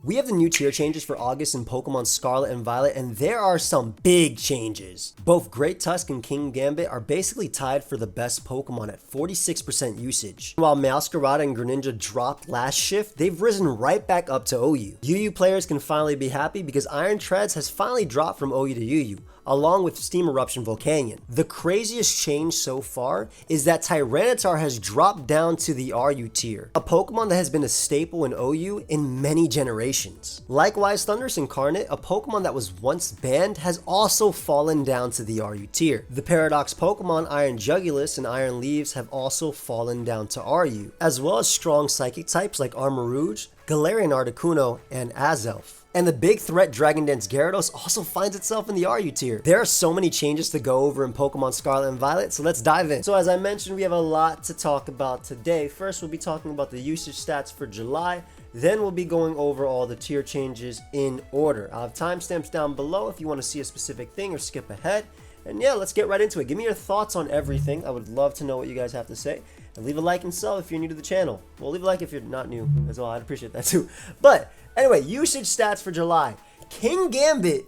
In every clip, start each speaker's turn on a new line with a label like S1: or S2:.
S1: We have the new tier changes for August in Pokemon Scarlet and Violet, and there are some big changes. Both Great Tusk and King Gambit are basically tied for the best Pokemon at 46% usage. While Meowscarada and Greninja dropped last shift, they've risen right back up to OU. UU players can finally be happy because Iron Treads has finally dropped from OU to UU, along with Steam Eruption Volcanion. The craziest change so far is that Tyranitar has dropped down to the RU tier, a Pokemon that has been a staple in OU in many generations. Likewise, Thundurus Incarnate, a Pokemon that was once banned, has also fallen down to the RU tier. The Paradox Pokemon Iron Jugulis and Iron Leaves have also fallen down to RU, as well as strong Psychic types like Armarouge, Galarian Articuno, and Azelf. And the big threat Dragon Dance Gyarados also finds itself in the RU tier. There are so many changes to go over in Pokemon Scarlet and Violet, so let's dive in. So as I mentioned, we have a lot to talk about today. First, we'll be talking about the usage stats for July. Then we'll be going over all the tier changes in order. I'll have timestamps down below if you want to see a specific thing or skip ahead. And yeah, let's get right into it. Give me your thoughts on everything. I would love to know what you guys have to say. And leave a like and sub if you're new to the channel. Well, leave a like if you're not new as well. I'd appreciate that too. But anyway, usage stats for July. King Gambit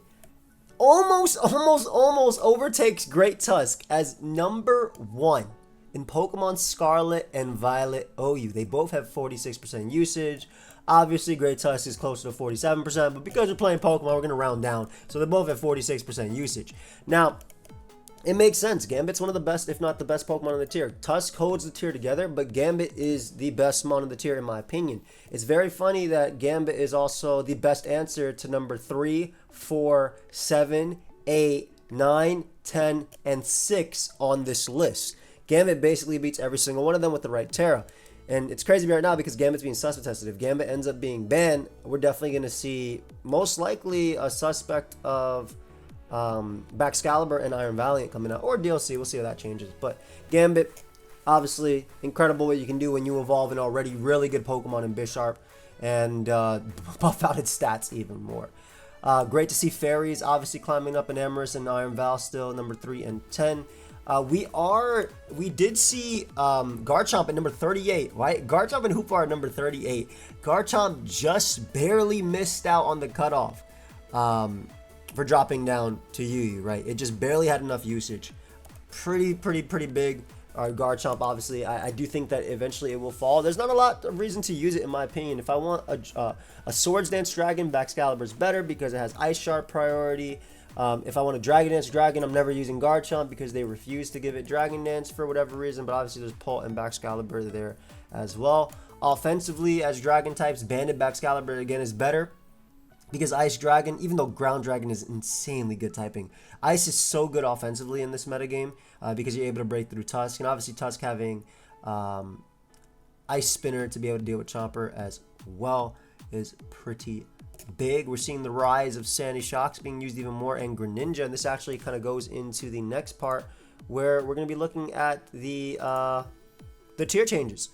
S1: almost overtakes Great Tusk as #1 in Pokemon Scarlet and Violet OU. They both have 46% usage. Obviously, Great Tusk is closer to 47%, but because we're playing Pokemon, we're going to round down. So they both have 46% usage. Now, it makes sense. Gambit's one of the best, if not the best Pokemon in the tier. Tusk holds the tier together, but Gambit is the best Mon in the tier in my opinion. It's very funny that Gambit is also the best answer to number 3, 4, 7, 8, 9, 10, and 6 on this list. Gambit basically beats every single one of them with the right Terra. And it's crazy right now because Gambit's being suspect tested. If Gambit ends up being banned, we're definitely going to see most likely a suspect of Baxcalibur and Iron Valiant coming out, or DLC. We'll see how that changes. But Gambit, obviously, incredible what you can do when you evolve an already really good Pokemon in Bisharp and buff out its stats even more. Great to see Fairies obviously climbing up in Emrys and Iron Val still number 3 and 10. We did see Garchomp at number 38, right? Garchomp and Hoopar at number 38. Garchomp just barely missed out on the cutoff for dropping down to UU, right? It just barely had enough usage. Pretty big. Garchomp, obviously, I do think that eventually it will fall. There's not a lot of reason to use it, in my opinion. If I want a Swords Dance Dragon, Baxcalibur is better because it has Ice Sharp priority. If I want a Dragon Dance Dragon, I'm never using Garchomp because they refuse to give it Dragon Dance for whatever reason, but obviously there's Pult and Baxcalibur there as well. Offensively, as Dragon types, Banded Baxcalibur again is better because Ice Dragon, even though Ground Dragon is insanely good typing, Ice is so good offensively in this metagame because you're able to break through Tusk, and obviously Tusk having Ice Spinner to be able to deal with Chomper as well is pretty big. We're seeing the rise of Sandy Shocks being used even more, and Greninja, and this actually kind of goes into the next part where we're going to be looking at the tier changes.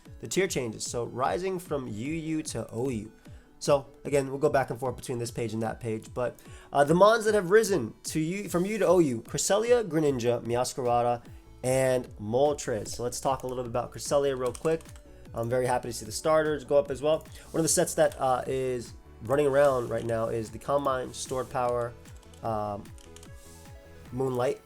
S1: So rising from UU to OU. So again, we'll go back and forth between this page and that page, but the Mons that have risen to from U to OU: Cresselia, Greninja, Meowscarada, and Moltres. So let's talk a little bit about Cresselia real quick. I'm very happy to see the starters go up as well. One of the sets that is running around right now is the Combine, Stored Power, Moonlight,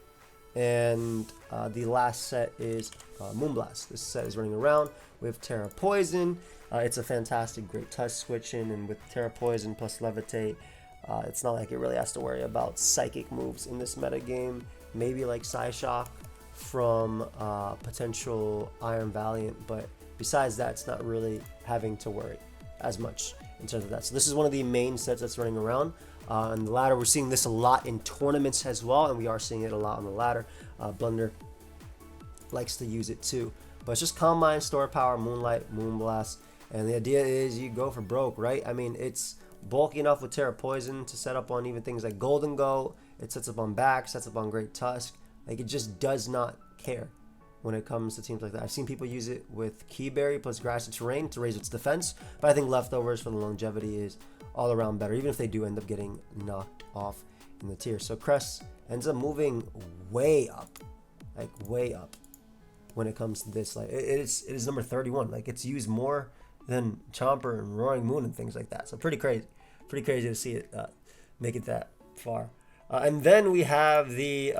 S1: and the last set is Moonblast. This set is running around with Terra Poison. It's a fantastic Great Tusk switch in, and with Terra Poison plus Levitate, it's not like it really has to worry about psychic moves in this metagame. Maybe like Psyshock from potential Iron Valiant, but besides that, it's not really having to worry as much in terms of that. So this is one of the main sets that's running around. On the ladder, we're seeing this a lot in tournaments as well, and we are seeing it a lot on the ladder. Blunder likes to use it too. But it's just Combine, Store Power, Moonlight, Moonblast, and the idea is you go for broke, right? I mean, it's bulky enough with Terra Poison to set up on even things like Golden Goat. It sets up on Back, sets up on Great Tusk. Like, it just does not care when it comes to teams like that. I've seen people use it with Keyberry plus Grassy Terrain to raise its defense, but I think Leftovers for the longevity is all around better, even if they do end up getting knocked off in the tier. So Crest ends up moving way up, like way up when it comes to this. Like, it is number 31. Like, it's used more than Chomper and Roaring Moon and things like that. So pretty crazy. Pretty crazy to see it make it that far. And then we have the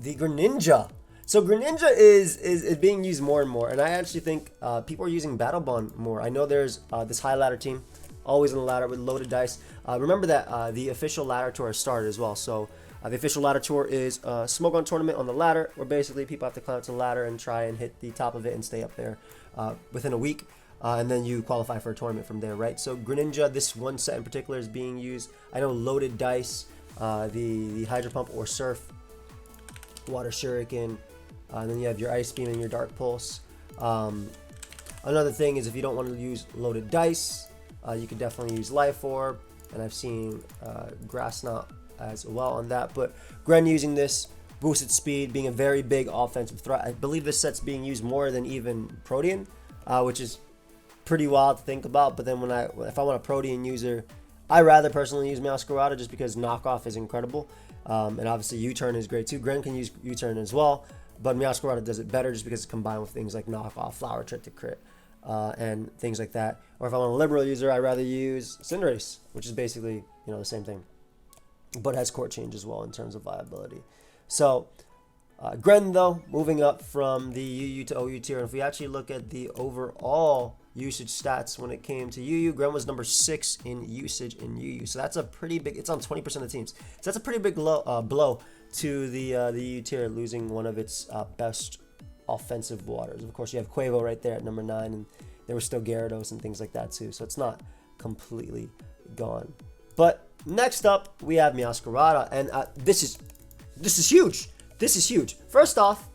S1: Greninja. So Greninja is being used more and more, and I actually think people are using Battle Bond more. I know there's this high ladder team, always on the ladder with loaded dice. Remember that the official ladder tour has started as well. So the official ladder tour is a smoke on tournament on the ladder, where basically people have to climb up to the ladder and try and hit the top of it and stay up there within a week. And then you qualify for a tournament from there, right? So Greninja, this one set in particular, is being used. I know loaded dice, the Hydro Pump or Surf, Water Shuriken, and then you have your Ice Beam and your Dark Pulse. Another thing is if you don't want to use loaded dice, you can definitely use Life Orb, and I've seen Grass Knot as well on that. But Gren using this, boosted speed, being a very big offensive threat. I believe this set's being used more than even Protean, which is pretty wild to think about. But then if I want a Protean user, I rather personally use Meowscarada just because knockoff is incredible. And obviously U-turn is great too. Gren can use U-turn as well, but Meowscarada does it better just because it's combined with things like knockoff, flower trick to crit, and things like that. Or if I want a liberal user, I'd rather use Cinderace, which is basically the same thing, but has court change as well in terms of viability. So Gren though, moving up from the UU to OU tier, and if we actually look at the overall usage stats when it came to UU, Gren was number 6 in usage in UU. So that's a pretty big, it's on 20% of the teams. So that's a pretty big blow to the UU tier, losing one of its best offensive waters. Of course, you have Quavo right there at number 9, and there was still Gyarados and things like that too. So it's not completely gone. But next up, we have Meowscarada, and this is huge. This is huge. First off,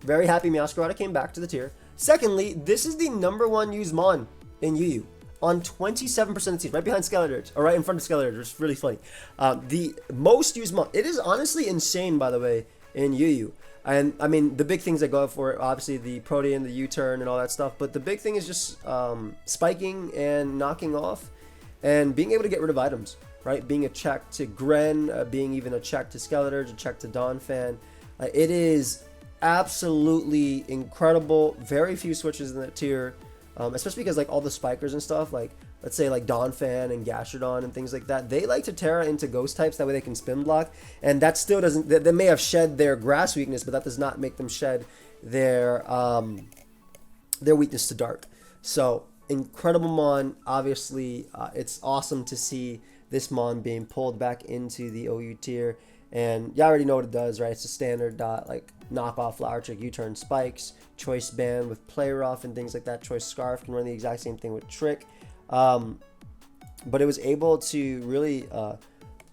S1: very happy Meowscarada came back to the tier. Secondly, this is the number 1 used Mon in UU on 27% of the teams, right behind Skeletor, or right in front of Skeletor. It's really funny. The most used Mon. It is honestly insane, by the way, in UU. And I mean, the big things that go for it, obviously the Protean, the U-turn, and all that stuff. But the big thing is just spiking and knocking off, and being able to get rid of items, right? Being a check to Gren, being even a check to Skeletor, a check to Donphan. It is absolutely incredible. Very few switches in that tier, especially because like all the spikers and stuff, like let's say like Donphan and Gastrodon and things like that, they like to Terra into ghost types, that way they can spin block, and that still doesn't, they may have shed their grass weakness, but that does not make them shed their weakness to dark. So incredible Mon. Obviously it's awesome to see this Mon being pulled back into the OU tier. And you already know what it does, right? It's a standard like knockoff flower trick, U-turn spikes, choice band with play rough and things like that. Choice scarf can run the exact same thing with trick. But it was able to really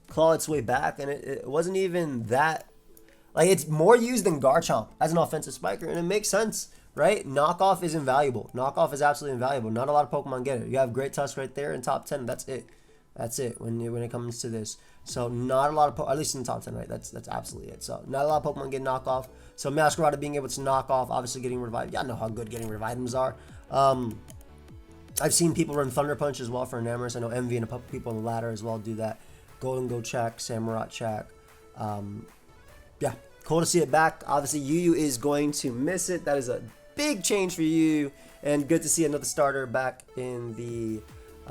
S1: claw its way back, and it wasn't even that, like, it's more used than Garchomp as an offensive spiker, and it makes sense, right? Knockoff is invaluable. Knockoff is absolutely invaluable. Not a lot of Pokemon get it. You have Great Tusk right there in top 10. That's it. That's it when it comes to this. So not a lot of, at least in the top 10, right? That's absolutely it. So not a lot of Pokemon get knockoff. So Meowscarada being able to knock off, obviously getting revived. Y'all know how good getting revived items are. I've seen people run Thunder Punch as well for Enamorous. I know Envy and a couple people on the ladder as well do that. Golden Go check, Samurott check. Yeah, cool to see it back. Obviously, UU is going to miss it. That is a big change for UU, and good to see another starter back in the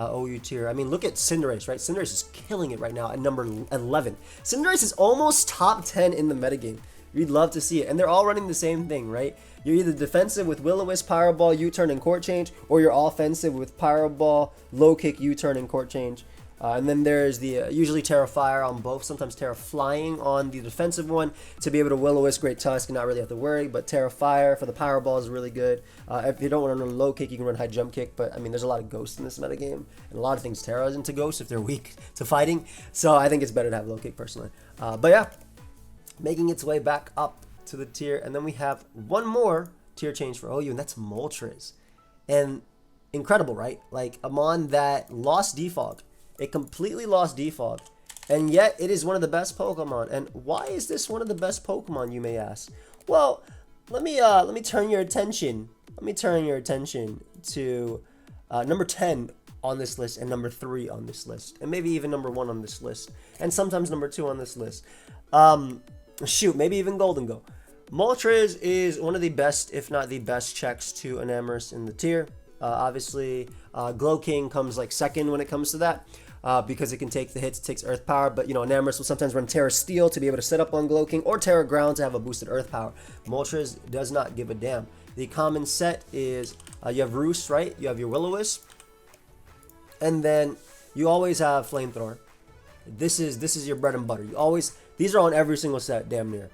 S1: OU tier. I mean, look at Cinderace, right? Cinderace is killing it right now at number 11. Cinderace is almost top 10 in the metagame. You'd love to see it. And they're all running the same thing, right? You're either defensive with Will-O-Wisp, Power Ball, U-turn, and Court Change, or you're offensive with Power Ball, Low Kick, U-turn, and Court Change. And then there's the usually Terra Fire on both, sometimes Terra Flying on the defensive one to be able to Will-O-Wisp, Great Tusk, and not really have to worry. But Terra Fire for the Power Ball is really good. If you don't want to run Low Kick, you can run High Jump Kick. But I mean, there's a lot of ghosts in this metagame, and a lot of things Terra into ghosts if they're weak to fighting. So I think it's better to have Low Kick personally. But yeah, making its way back up to the tier, and then we have one more tier change for OU, and that's Moltres. And incredible, right? Like a Mon that lost Defog. It completely lost Defog, and yet it is one of the best Pokemon. And why is this one of the best Pokemon, you may ask? Well, let me turn your attention. Let me turn your attention to number 10 on this list and number 3 on this list, and maybe even number 1 on this list, and sometimes number 2 on this list. Shoot, maybe even Golden Go. Moltres is one of the best, if not the best, checks to Enamorous in the tier. Obviously, Glow King comes like second when it comes to that. Because it can take the hits, it takes Earth Power, but Enamorus will sometimes run Terra Steel to be able to set up on Glow King, or Terra Ground to have a boosted Earth Power. Moltres does not give a damn. The common set is, you have Roost, right? You have your Will-O-Wisp, and then you always have Flamethrower. This is your bread and butter. These are on every single set, damn near.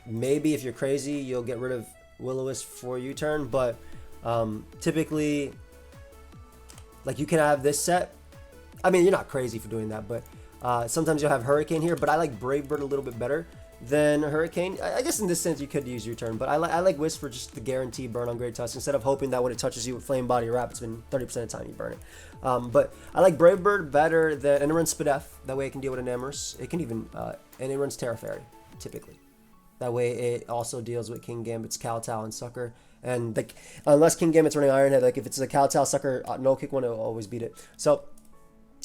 S1: Maybe if you're crazy, you'll get rid of Will-O-Wisp for U-turn, but typically, like, you can have this set. I mean, you're not crazy for doing that, but sometimes you'll have Hurricane here, but I like Brave Bird a little bit better than Hurricane. I guess in this sense you could use U-turn, but I like Wisp for just the guaranteed burn on Great Tusk, instead of hoping that when it touches you with Flame Body or Wrap, it's been 30% of the time you burn it. But I like Brave Bird better than, and it runs Spadef, that way it can deal with Enamorus. It can even, and it runs Terra Fairy, typically. That way it also deals with King Gambit's Kowtow and Sucker. And like, unless King Gambit's running Iron Head, like if it's a Kowtow Sucker no kick one, it'll always beat it. So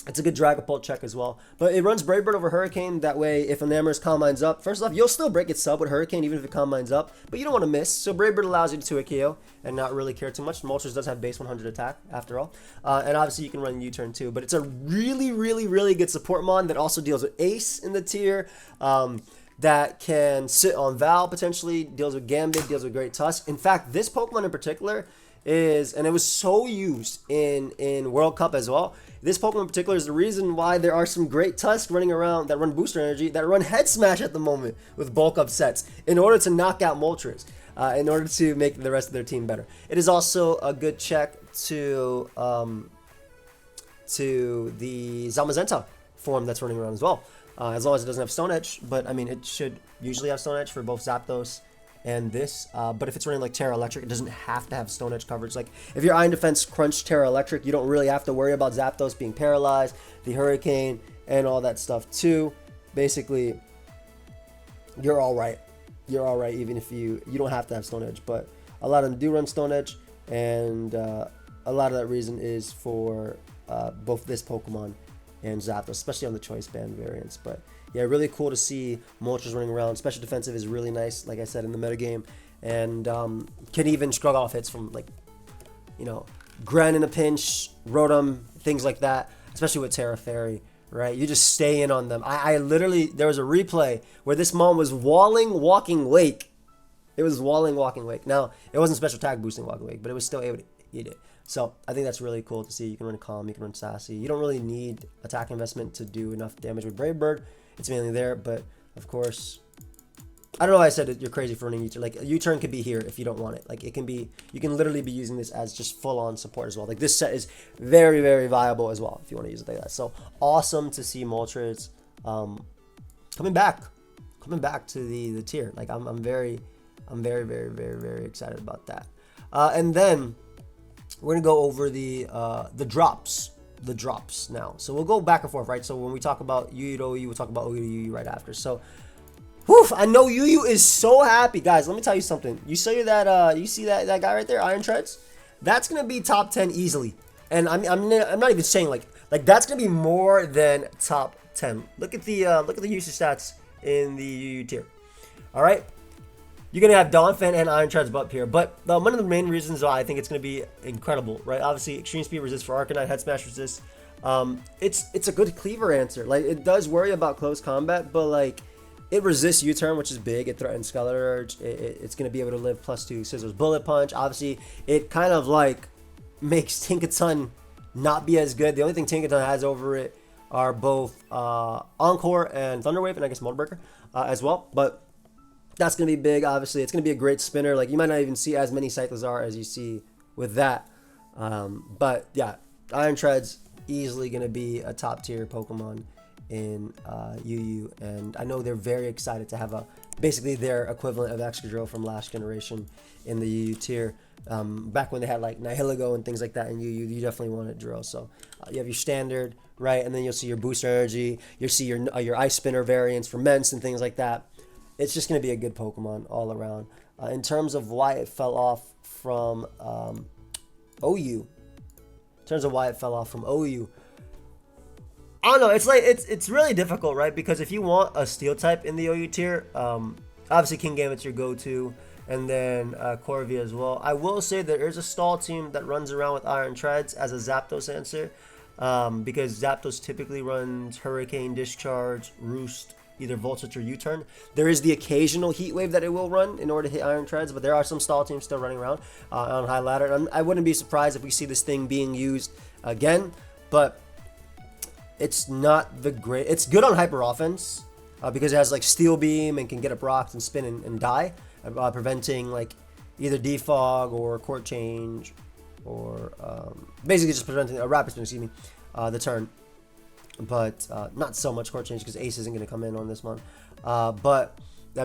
S1: it's a good Dragapult check as well. But it runs Brave Bird over Hurricane. That way, if Enamorus Combines up, first off, you'll still break its sub with Hurricane, even if it Combines up. But you don't want to miss. So Brave Bird allows you to 2-hit KO and not really care too much. Moltres does have base 100 attack, after all. And obviously, you can run U-turn too. But it's a really, really, really good support mon that also deals with Ace in the tier. That can sit on Val, potentially. Deals with Gambit, deals with Great Tusk. In fact, this Pokemon in particular is, and it was so used in World Cup as well. This Pokemon in particular is the reason why there are some Great Tusk running around that run Booster Energy, that run Head Smash at the moment with bulk up sets in order to knock out Moltres, in order to make the rest of their team better. It is also a good check to the Zamazenta form that's running around as well, as long as it doesn't have Stone Edge. But I mean, it should usually have Stone Edge for both Zapdos and this, but if it's running like Terra Electric, it doesn't have to have Stone Edge coverage. Like if your Iron Defense crunch Terra Electric, you don't really have to worry about Zapdos being paralyzed, the Hurricane, and all that stuff too. Basically, you're all right. You're all right, even if you don't have to have Stone Edge. But a lot of them do run Stone Edge, and a lot of that reason is for both this Pokemon and Zapdos, especially on the Choice Band variants. But yeah, really cool to see Moltres running around. Special defensive is really nice, like I said, in the metagame. And can even shrug off hits from, like, Gren in a pinch, Rotom, things like that. Especially with Terra Fairy, right? You just stay in on them. I literally, there was a replay where this mom was walling Walking Wake. It was walling Walking Wake. Now, it wasn't special tag boosting Walking Wake, but it was still able to eat it. So I think that's really cool to see. You can run Calm, you can run Sassy. You don't really need attack investment to do enough damage with Brave Bird. It's mainly there, but of course, I don't know why I said that you're crazy for running U-turn. Like, U-turn could be here if you don't want it. Like, it can be, you can literally be using this as just full-on support as well. Like, this set is very, very viable as well if you want to use it like that. So awesome to see Moltres coming back to the tier. Like, I'm very, very, very, very excited about that. And then we're gonna go over the drops. The drops now. So we'll go back and forth, right? So when we talk about UU to OU, we'll talk about OU to UU right after. So, whew, I know UU is so happy. Guys, let me tell you something. You see that you see that guy right there, Iron Treads? That's gonna be top 10 easily. And I'm not even saying like that's gonna be more than top 10. Look at the usage stats in the UU tier. All right. You're going to have Donphan and Iron Treads up here. But one of the main reasons why I think it's going to be incredible, right? Obviously, Extreme Speed resist for Arcanine, Head Smash resist. It's a good cleaver answer. Like, it does worry about close combat, but, like, it resists U-turn, which is big. It threatens Skeleturge. It's going to be able to live +2 Scissors Bullet Punch. Obviously, it kind of, like, makes Tinkaton not be as good. The only thing Tinkaton has over it are both Encore and Thunder Wave, and I guess Motor Breaker as well. But that's going to be big, obviously. It's going to be a great spinner. Like, you might not even see as many Cyclizar as you see with that. But, yeah, Iron Treads easily going to be a top-tier Pokemon in UU. And I know they're very excited to have basically their equivalent of Excadrill from last generation in the UU tier. Back when they had, like, Nihilego and things like that in UU, you definitely wanted Drill. So, you have your standard, right? And then you'll see your Booster Energy. You'll see your Ice Spinner variants for Ments and things like that. It's just going to be a good Pokemon all around. In terms of why it fell off from OU, I don't know. It's like it's really difficult, right? Because if you want a Steel type in the OU tier, obviously King Gambit's your go-to, and then Corvia as well. I will say there is a stall team that runs around with Iron Treads as a Zapdos answer, because Zapdos typically runs Hurricane, Discharge, Roost, either Volt Switch or U-Turn. There is the occasional Heat Wave that it will run in order to hit Iron Treads, but there are some stall teams still running around on High Ladder. And I wouldn't be surprised if we see this thing being used again, but it's not the great. It's good on Hyper Offense because it has like Steel Beam and can get up rocks and spin and die, preventing like either Defog or Court Change, or basically just preventing a Rapid Spin, excuse me, the turn. But not so much Court Change because Ace isn't going to come in on this one. But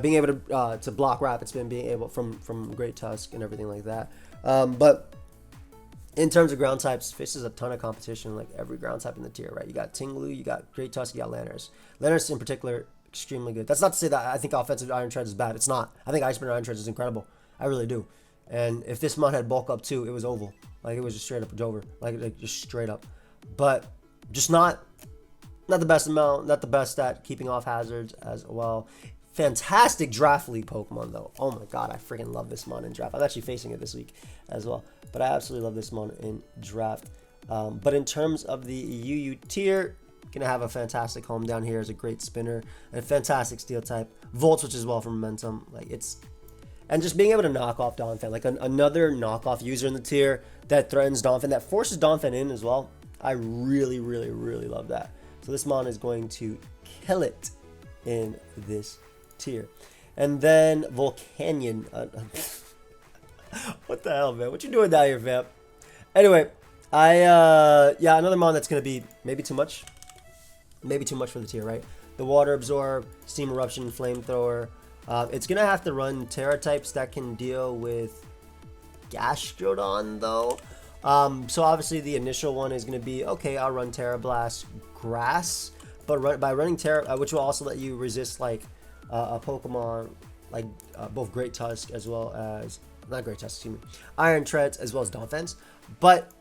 S1: being able to block Rapid Spin, being able from Great Tusk and everything like that. But in terms of ground types, faces a ton of competition, like every ground type in the tier, right? You got Tinglu, you got Great Tusk, you got Lanners. Lanners in particular, extremely good. That's not to say that I think offensive Iron Treads is bad. It's not. I think Ice Spinner Iron Treads is incredible. I really do. And if this mon had bulk up too, it was oval. Like it was just straight up over. Like just straight up. But just not the best amount, not the best at keeping off hazards as well. Fantastic draft league Pokemon though. Oh my god, I freaking love this mon in draft. I'm actually facing it this week as well, but I absolutely love this mon in draft. But in terms of the UU tier, gonna have a fantastic home down here as a great spinner and a fantastic steel type. Volt Switch as well for momentum. Like it's, and just being able to knock off Donphan, like another knockoff user in the tier that threatens Donphan, that forces Donphan in as well. I really, really, really love that. So this mon is going to kill it in this tier. And then Volcanion. What the hell, man? What you doing down here, Vamp? Anyway, yeah, another mon that's gonna be maybe too much for the tier, right? The Water Absorb, Steam Eruption, Flamethrower. It's gonna have to run Terra types that can deal with Gastrodon though. So obviously the initial one is gonna be okay. I'll run Terra Blast, Grass, but by running Terra, which will also let you resist like a Pokemon like both Great Tusk as well as not Great Tusk, excuse me, Iron Treads as well as Donphans. But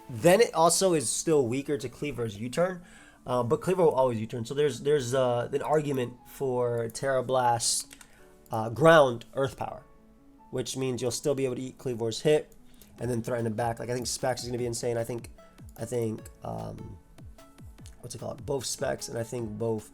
S1: then it also is still weaker to Cleaver's U-Turn, but Cleaver will always U-Turn. So there's an argument for Terra Blast Ground Earth Power, which means you'll still be able to eat Cleaver's hit and then threaten it back. Like I think Specs is gonna be insane. I think what's it called? Both Specs and I think both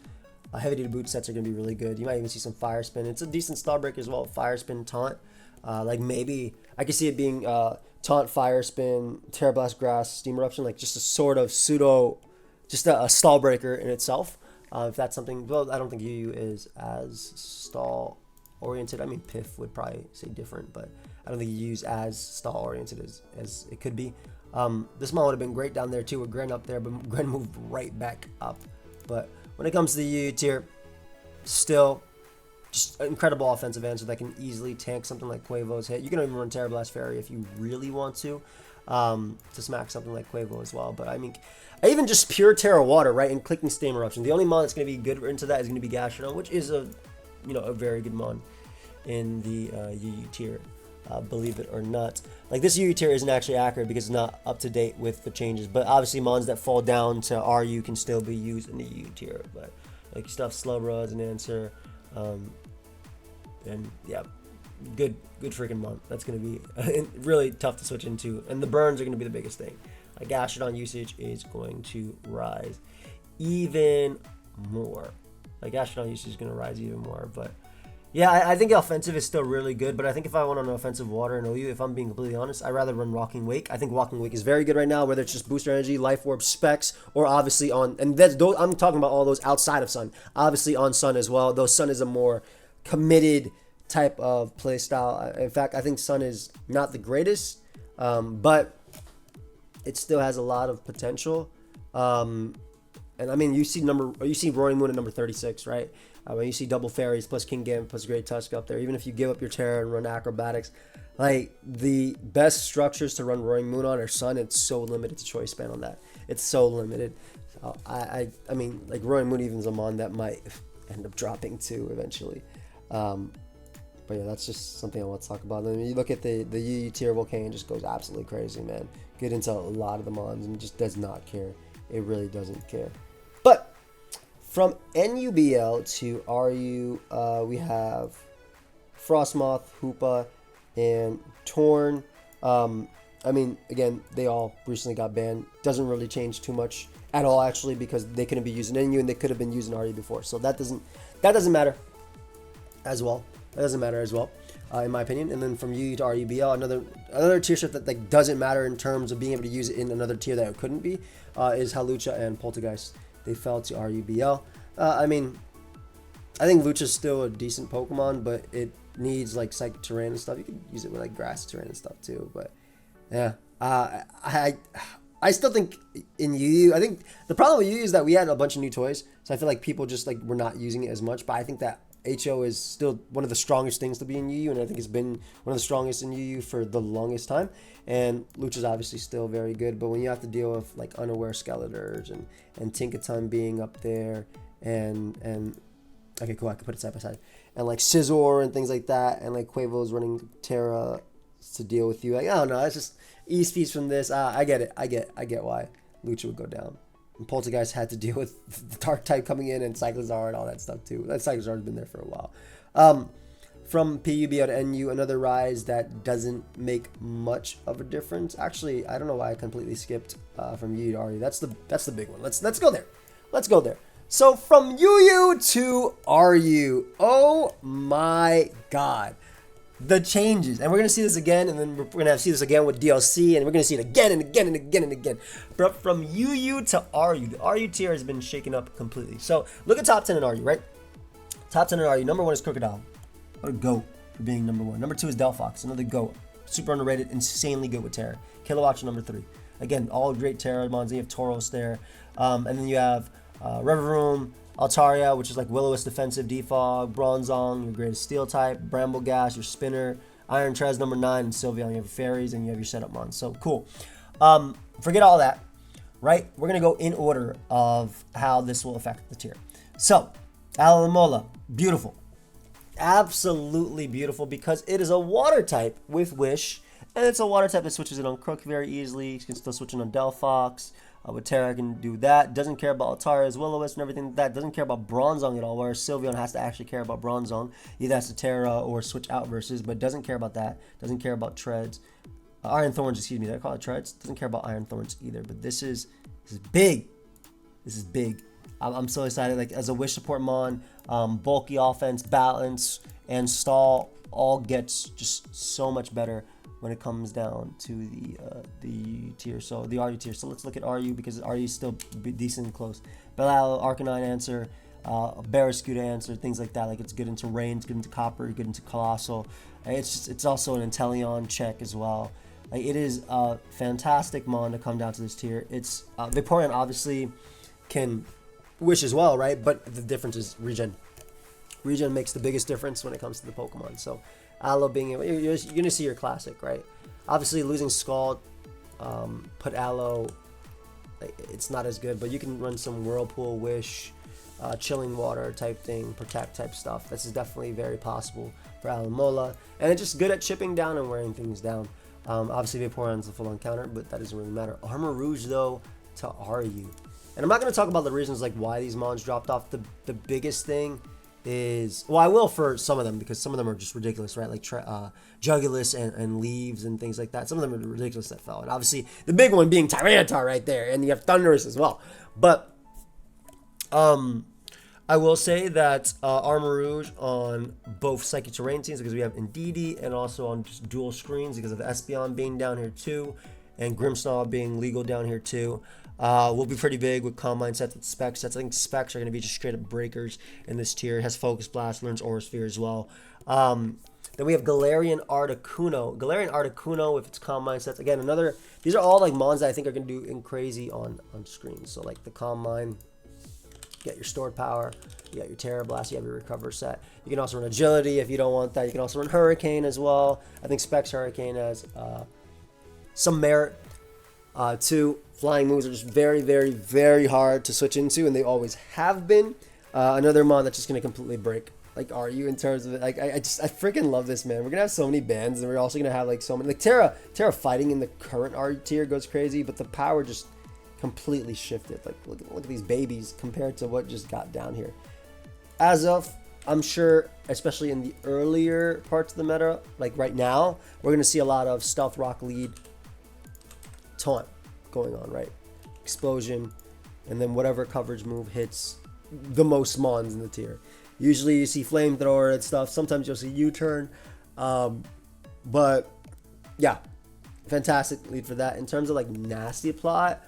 S1: Heavy Duty Boot sets are gonna be really good. You might even see some Fire Spin. It's a decent Star Break as well. Fire Spin, Taunt. Like maybe I could see it being Taunt, Fire Spin, Terra Blast, Grass, Steam Eruption, like just a sort of pseudo, just a stall breaker in itself. If that's something, well, I don't think UU is as stall oriented. I mean, Piff would probably say different, but I don't think UU is as stall oriented as it could be. This mon would have been great down there too with Gren up there, but Gren moved right back up. But when it comes to the UU tier, still just an incredible offensive answer that can easily tank something like Quavo's hit. You can even run Terra Blast Fairy if you really want to smack something like Quavo as well. But I mean, even just pure Terra Water, right, and clicking Steam Eruption. The only mon that's going to be good into that is going to be Gastrodon, which is a very good mon in the UU tier. Believe it or not. Like this UU tier isn't actually accurate because it's not up to date with the changes, but obviously mons that fall down to RU can still be used in the UU tier. But like stuff Slowbro as an answer, and yeah, good freaking mon. That's gonna be really tough to switch into, and the burns are gonna be the biggest thing. Like Gastrodon usage is going to rise even more. Like Gastrodon usage is gonna rise even more, but. Yeah, I think the offensive is still really good, but I think if I want an offensive water in OU, if I'm being completely honest, I'd rather run Rocking Wake. I think Rocking Wake is very good right now, whether it's just Booster Energy, Life Orb, Specs, or obviously on, and that's those, I'm talking about all those outside of Sun. Obviously on Sun as well, though Sun is a more committed type of play style. In fact, I think Sun is not the greatest, but it still has a lot of potential. And I mean, you see Roaring Moon at number 36, right? When you see double fairies plus King Gambit plus Great Tusk up there, even if you give up your Terra and run Acrobatics, like the best structures to run Roaring Moon on are Sun. It's so limited to choice span on that. It's so limited. So I mean, like Roaring Moon even is a mon that might end up dropping too eventually. But yeah, that's just something I want to talk about. I mean, you look at the UU tier, Volcanion just goes absolutely crazy, man. Get into a lot of the mons and just does not care. It really doesn't care. But from NUBL to RU, we have Frostmoth, Hoopa, and Torn. I mean, again, they all recently got banned. Doesn't really change too much at all, actually, because they couldn't be using NU and they could have been using RU before. So that doesn't matter as well. That doesn't matter as well, in my opinion. And then from UU to RUBL, another tier shift that like doesn't matter in terms of being able to use it in another tier that it couldn't be is Hawlucha and Poltergeist. They fell to RUBL. I mean, I think Lucha's still a decent Pokemon, but it needs like Psychic Terrain and stuff. You can use it with like Grass Terrain and stuff too, but yeah. I still think in UU, I think the problem with UU is that we had a bunch of new toys, so I feel like people just like were not using it as much, but I think that HO is still one of the strongest things to be in UU, and I think it's been one of the strongest in UU for the longest time. And Lucha's obviously still very good, but when you have to deal with like unaware Skeletors and Tinkaton being up there, and okay, cool, I can put it side by side, and like Scizor and things like that, and like Quavo's running Terra to deal with you. Like, I don't know, it's just ease fees from this. I get it. I get why Lucha would go down. And Poltergeist had to deal with the Dark type coming in and Cyclizar and all that stuff too. That Cyclizar's been there for a while. From PUBL to NU, another rise that doesn't make much of a difference. Actually, I don't know why I completely skipped from UU to RU. That's the big one. Let's go there. Let's go there. So from UU to RU, oh my god. The changes, and we're going to see this again, and then we're going to see this again with DLC, and we're going to see it again and again and again and again. But from UU to RU, the RU tier has been shaken up completely. So look at top 10 in RU, right? Top 10 in RU. Number 1 is Crocodile. What a GOAT for being number 1. Number 2 is Delphox, another GOAT. Super underrated, insanely good with Terra. Kilowatch number 3. Again, all great Terra mons. You have Tauros there. And then you have Revavroom, Altaria, which is like Will-O-Wisp defensive, Defog, Bronzong, your greatest steel type, Bramblegas, your spinner, Iron Trez number 9, and Sylveon. You have your fairies and you have your setup mons. So cool. Forget all that, right? We're going to go in order of how this will affect the tier. So, Alomola, beautiful. Absolutely beautiful because it is a water type with Wish, and it's a water type that switches it on Crook very easily. You can still switch it on Delphox. With Terra, can do that. Doesn't care about Altaria's Will-O-Wisp and everything like that. Doesn't care about Bronzong at all, whereas Sylveon has to actually care about Bronzong. Either has to Terra or switch out versus, but doesn't care about that. Doesn't care about Treads. Iron Thorns, excuse me. Did I call it Treads? Doesn't care about Iron Thorns either, but this is big. This is big. I'm so excited. Like, as a Wish support mon, bulky offense, balance, and stall all gets just so much better when it comes down to the tier, so the RU tier. So let's look at RU because RU is still decent and close. Bellal, Arcanine answer, Barrascuda answer, things like that. Like it's good into Rain, it's good into Copper, good into Colossal. It's also an Inteleon check as well. Like it is a fantastic mon to come down to this tier. It's Vaporeon obviously can Wish as well, right? But the difference is regen. Regen makes the biggest difference when it comes to the Pokemon. So Aloe being able, you're going to see your classic, right? Obviously, losing Scald, put Aloe, it's not as good, but you can run some Whirlpool, Wish, Chilling Water type thing, Protect type stuff. This is definitely very possible for Alomola, and it's just good at chipping down and wearing things down. Obviously, Vaporeon's a full-on counter, but that doesn't really matter. Armor Rouge, though, to RU. And I'm not going to talk about the reasons like why these mons dropped off. The biggest thing is, well, I will for some of them because some of them are just ridiculous, right? Like Jugulis and Leaves and things like that. Some of them are ridiculous that fell. And obviously the big one being Tyranitar right there. And you have Thundurus as well. But I will say that Armor Rouge on both Psychic Terrain teams because we have Indeedee and also on just dual screens because of Espeon being down here too and Grimmsnarl being legal down here too. Will be pretty big with Combine sets, with Spec sets. I think Specs are going to be just straight up breakers in this tier. It has Focus Blast, learns Aura Sphere as well. Then we have Galarian Articuno. Galarian Articuno with its Combine sets. Again, these are all like mons that I think are going to do crazy on screen. So like the Combine, you get your stored power, you got your Terra Blast, you have your Recover set. You can also run Agility if you don't want that. You can also run Hurricane as well. I think Specs Hurricane has some merit. Too. Flying moves are just very, very, very hard to switch into, and they always have been. Another mon that's just going to completely break, like, RU in terms of it. Like, I freaking love this, man. We're going to have so many bans, and we're also going to have, like, so many. Like, Terra fighting in the current RU tier goes crazy, but the power just completely shifted. Like, look at these babies compared to what just got down here. As of I'm sure, especially in the earlier parts of the meta, like right now, we're going to see a lot of Stealth Rock lead taunt going on, right? Explosion, and then whatever coverage move hits the most mons in the tier. Usually you see Flamethrower and stuff. Sometimes you'll see U-turn. But yeah, fantastic lead for that. In terms of like nasty plot,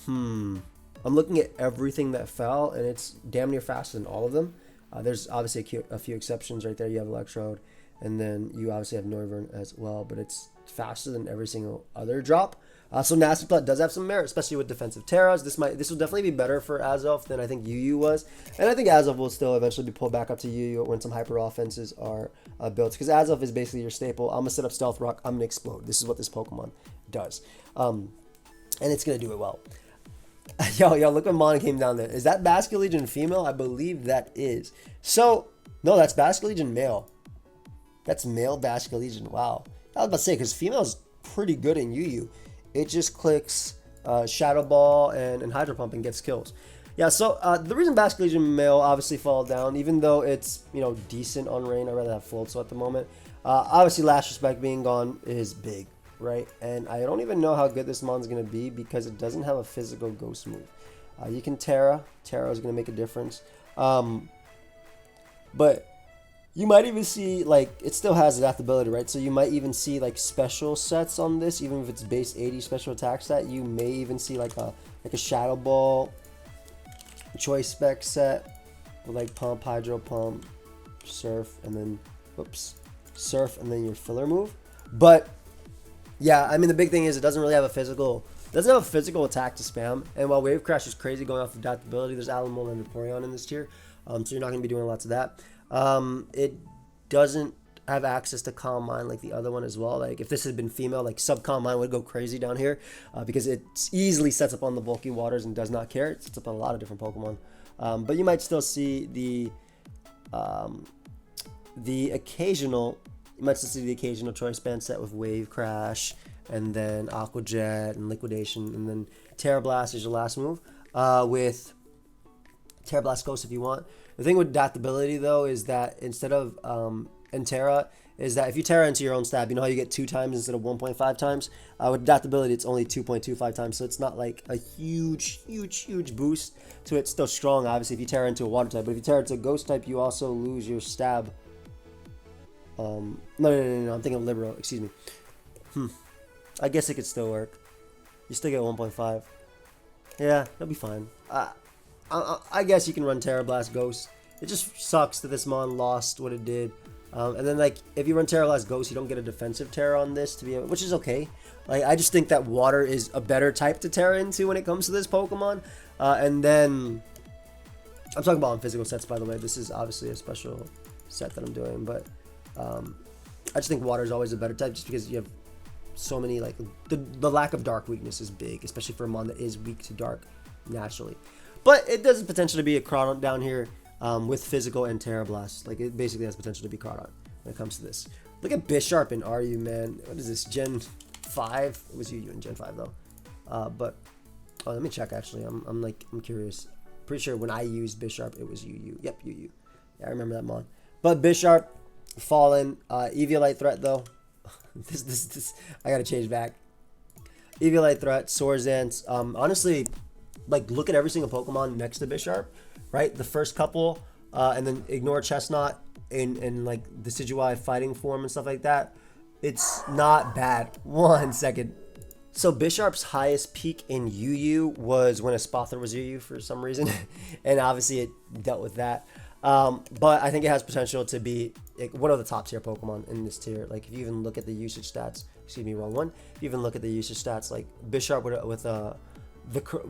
S1: I'm looking at everything that fell, and it's damn near faster than all of them. There's obviously a few exceptions right there. You have Electrode, and then you obviously have Noivern as well, but it's faster than every single other drop. So Nasty Plot does have some merit, especially with defensive Terras. This will definitely be better for Azelf than I think UU was, and I think Azelf will still eventually be pulled back up to UU when some hyper offenses are built, because Azelf is basically your staple. I'm gonna set up Stealth Rock, I'm gonna explode. This is what this Pokemon does, and it's gonna do it well. Yo, look what Mon came down there. Is that Basket Legion female? I believe that is. So, no, that's Basket Legion male. That's male Basket Legion. Wow. I was about to say, because female is pretty good in UU. It just clicks Shadow Ball and Hydro Pump and gets kills. Yeah, so the reason Basket Legion male obviously fall down, even though it's, decent on Rain, I'd rather have Floatzel at the moment. Obviously, Last Respect being gone is big, right? And I don't even know how good this mon's going to be because it doesn't have a physical ghost move. You can Terra. Terra is going to make a difference. But you might even see, it still has adaptability, right? So you might even see, special sets on this, even if it's base 80 special attack stat. You may even see, a Shadow Ball Choice Spec set with, Pump, Hydro Pump, Surf, and then, Surf, and then your filler move. But yeah, I mean, the big thing is it doesn't really have a physical attack to spam. And while Wave Crash is crazy going off of adaptability, there's Alamol and Vaporeon in this tier, so you're not going to be doing lots of that. It doesn't have access to Calm Mind like the other one as well. If this had been female, Sub Calm Mind would go crazy down here because it easily sets up on the bulky waters and does not care. It sets up on a lot of different Pokemon. But you might still see the occasional Choice Band set with Wave Crash and then Aqua Jet and Liquidation, and then Terra Blast is your last move with Terra Blast Ghost if you want. The thing with adaptability though is that instead of Terra is that if you Terra into your own stab, you know how you get 2 times instead of 1.5 times? With adaptability, it's only 2.25 times, so it's not like a huge boost to it. It's still strong, obviously, if you Terra into a water type, but if you Terra into a ghost type, you also lose your stab. No, I'm thinking of Libero, excuse me. I guess it could still work. You still get 1.5. Yeah, that'll be fine. I guess you can run Terra Blast Ghost. It just sucks that this mon lost what it did. And then if you run Terra Blast Ghost, you don't get a defensive Terra on this to be able, which is okay. I just think that water is a better type to Terra into when it comes to this Pokemon. And then I'm talking about on physical sets, by the way. This is obviously a special set that I'm doing, but I just think water is always a better type just because you have so many, the lack of dark weakness is big, especially for a mon that is weak to dark naturally. But it does potentially be a Crawdaunt down here with physical and Terra Blast. It basically has potential to be Crawdaunt when it comes to this. Look at Bisharp and RU, man. What is this, Gen 5? It was UU in Gen 5 though. But let me check actually. I'm curious. Pretty sure when I used Bisharp it was UU. Yep, UU. Yeah, I remember that mon. But Bisharp, Fallen, Eviolite threat though. this I gotta change back. Eviolite threat, Swordsdance. Honestly, look at every single Pokemon next to Bisharp, right? The first couple, and then ignore Chestnut and the Decidueye fighting form and stuff like that. It's not bad. 1 second. So Bisharp's highest peak in UU was when Espather was UU for some reason, and obviously it dealt with that. But I think it has potential to be one of the top tier Pokemon in this tier. If you even look at the usage stats, excuse me, wrong one. If you even look at the usage stats, Bisharp with the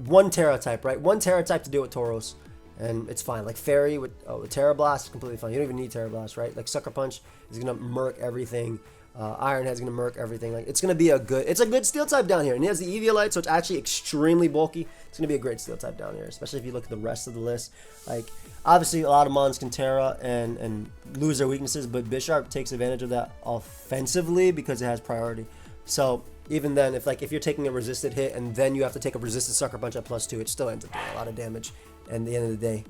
S1: 1 Terra type, right? 1 Terra type to deal with Tauros, and it's fine. Fairy with Terra Blast is completely fine. You don't even need Terra Blast, right? Sucker Punch is gonna murk everything. Iron Head's gonna murk everything. It's gonna be a good Steel type down here, and he has the Eviolite, so it's actually extremely bulky. It's gonna be a great Steel type down here, especially if you look at the rest of the list. Obviously a lot of mons can Terra and lose their weaknesses, but Bisharp takes advantage of that offensively because it has priority. So even then, if you're taking a resisted hit and then you have to take a resisted Sucker Punch at +2, it still ends up doing a lot of damage at the end of the day.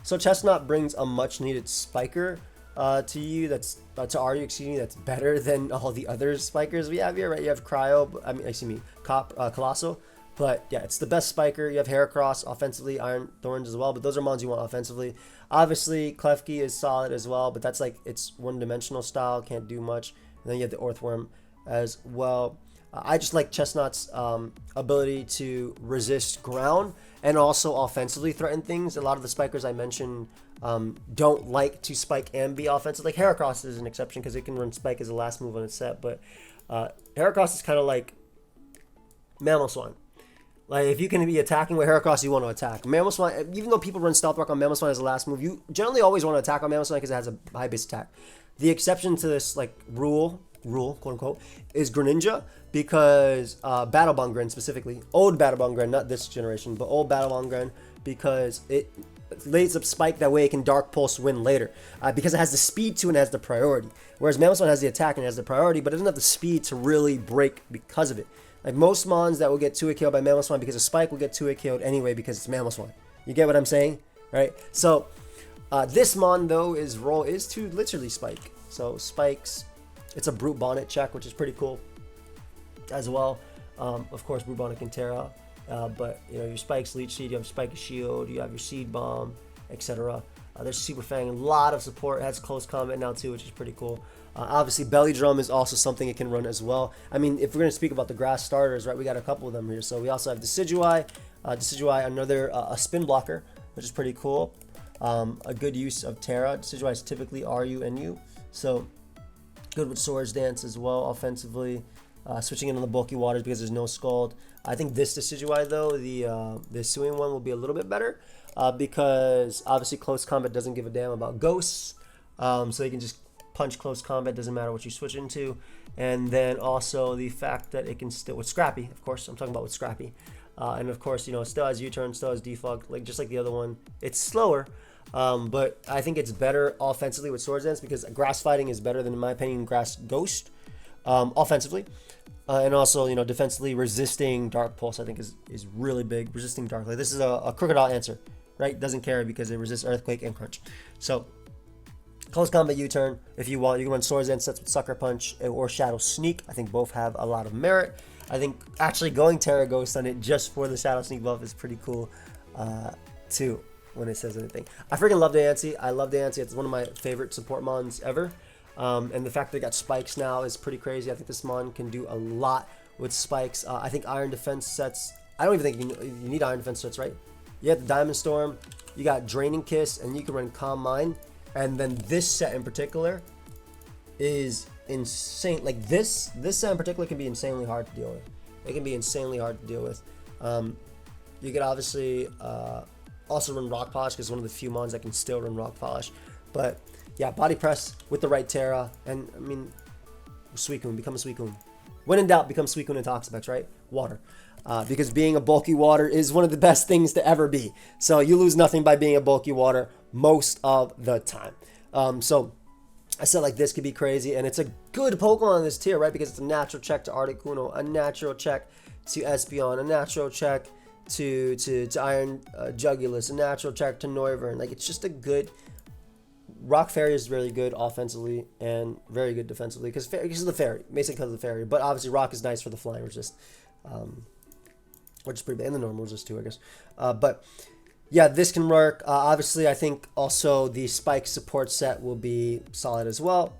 S1: So Chestnut brings a much needed spiker to you. That's to Aryu, excuse me. That's better than all the other spikers we have here, right? You have Cryo, I mean, excuse me, Colossal. But yeah, it's the best spiker. You have Heracross offensively, Iron Thorns as well, but those are mons you want offensively. Obviously, Klefki is solid as well, but that's like, it's one-dimensional style, can't do much. And then you have the Earthworm as well. I just like Chestnut's ability to resist ground and also offensively threaten things. A lot of the spikers I mentioned don't like to spike and be offensive. Like Heracross is an exception because it can run spike as a last move on its set, but Heracross is kind of like Mamoswine. Like, if you can be attacking with Heracross, you want to attack. Mamoswine, even though people run Stealth Rock on Mamoswine as a last move, you generally always want to attack on Mamoswine because it has a high base attack. The exception to this, like, rule, quote unquote, is Greninja, because Battle Bond Gren specifically, old Battle Bond Gren, not this generation, but old Battle Bond Gren, because it lays up Spike, that way it can Dark Pulse win later, because it has the speed to and has the priority. Whereas Mamoswine has the attack and has the priority, but it doesn't have the speed to really break because of it. Like most mons that will get 2-hit KO'd by Mamoswine because of Spike will get 2-hit KO'd anyway because it's Mamoswine. You get what I'm saying? Right? So, this mon, though, his role is to literally Spike. So, Spikes, it's a Brute Bonnet check, which is pretty cool as well. Of course, Brute Bonnet can Terra. But, you know, your Spike's Leech Seed, you have Spike Shield, you have your Seed Bomb, etc. There's Super Fang, a lot of support. It has close combat now, too, which is pretty cool. Obviously, Belly Drum is also something it can run as well. I mean, if we're going to speak about the grass starters, right, we got a couple of them here. So we also have Decidueye. Decidueye, another a spin blocker, which is pretty cool. A good use of Terra. Decidueye is typically RU and U. So good with Swords Dance as well, offensively. Switching in on the bulky waters because there's no Scald. I think this Decidueye, though, the Suing one will be a little bit better because obviously close combat doesn't give a damn about ghosts. So you can just punch close combat, doesn't matter what you switch into. And then also the fact that it can still, with Scrappy, of course, I'm talking about with Scrappy. And of course, you know, it still has U-turn, still has defog, like just like the other one. It's slower, but I think it's better offensively with Swords Dance because grass fighting is better than, in my opinion, grass ghost offensively. And also, you know, defensively resisting Dark Pulse, I think is really big. Resisting Dark, like this is a Crocodile answer, right? Doesn't carry because it resists Earthquake and Crunch. So close combat U-turn, if you want, you can run Swords Dance sets with Sucker Punch or Shadow Sneak. I think both have a lot of merit. I think actually going Terra Ghost on it just for the Shadow Sneak buff is pretty cool, too, when it says anything. I freaking love Diancie. I love Diancie. It's one of my favorite support mons ever. And the fact that it got spikes now is pretty crazy. I think this mon can do a lot with spikes. I think Iron Defense sets, I don't even think you need Iron Defense sets, right? You have the Diamond Storm, you got Draining Kiss, and you can run Calm Mind. And then this set in particular is insane. Like this set in particular can be insanely hard to deal with. It can be insanely hard to deal with. You could obviously also run Rock Polish because it's one of the few mons that can still run Rock Polish. But yeah, Body Press with the right Terra. And I mean, Suicune, become a Suicune. When in doubt, become Suicune and Toxapex, right? Water. Because being a bulky water is one of the best things to ever be. So you lose nothing by being a bulky water most of the time. So I said like this could be crazy, and it's a good Pokemon in this tier, right? Because it's a natural check to Articuno, a natural check to Espeon, a natural check to Iron Jugulus, a natural check to Noivern. Like, it's just a good. Rock Fairy is really good offensively and very good defensively because of the fairy, basically because of the fairy. But obviously Rock is nice for the flying resist, which is pretty bad, and the normal resist too, I guess. But yeah, this can work. Obviously, I think also the Spike support set will be solid as well.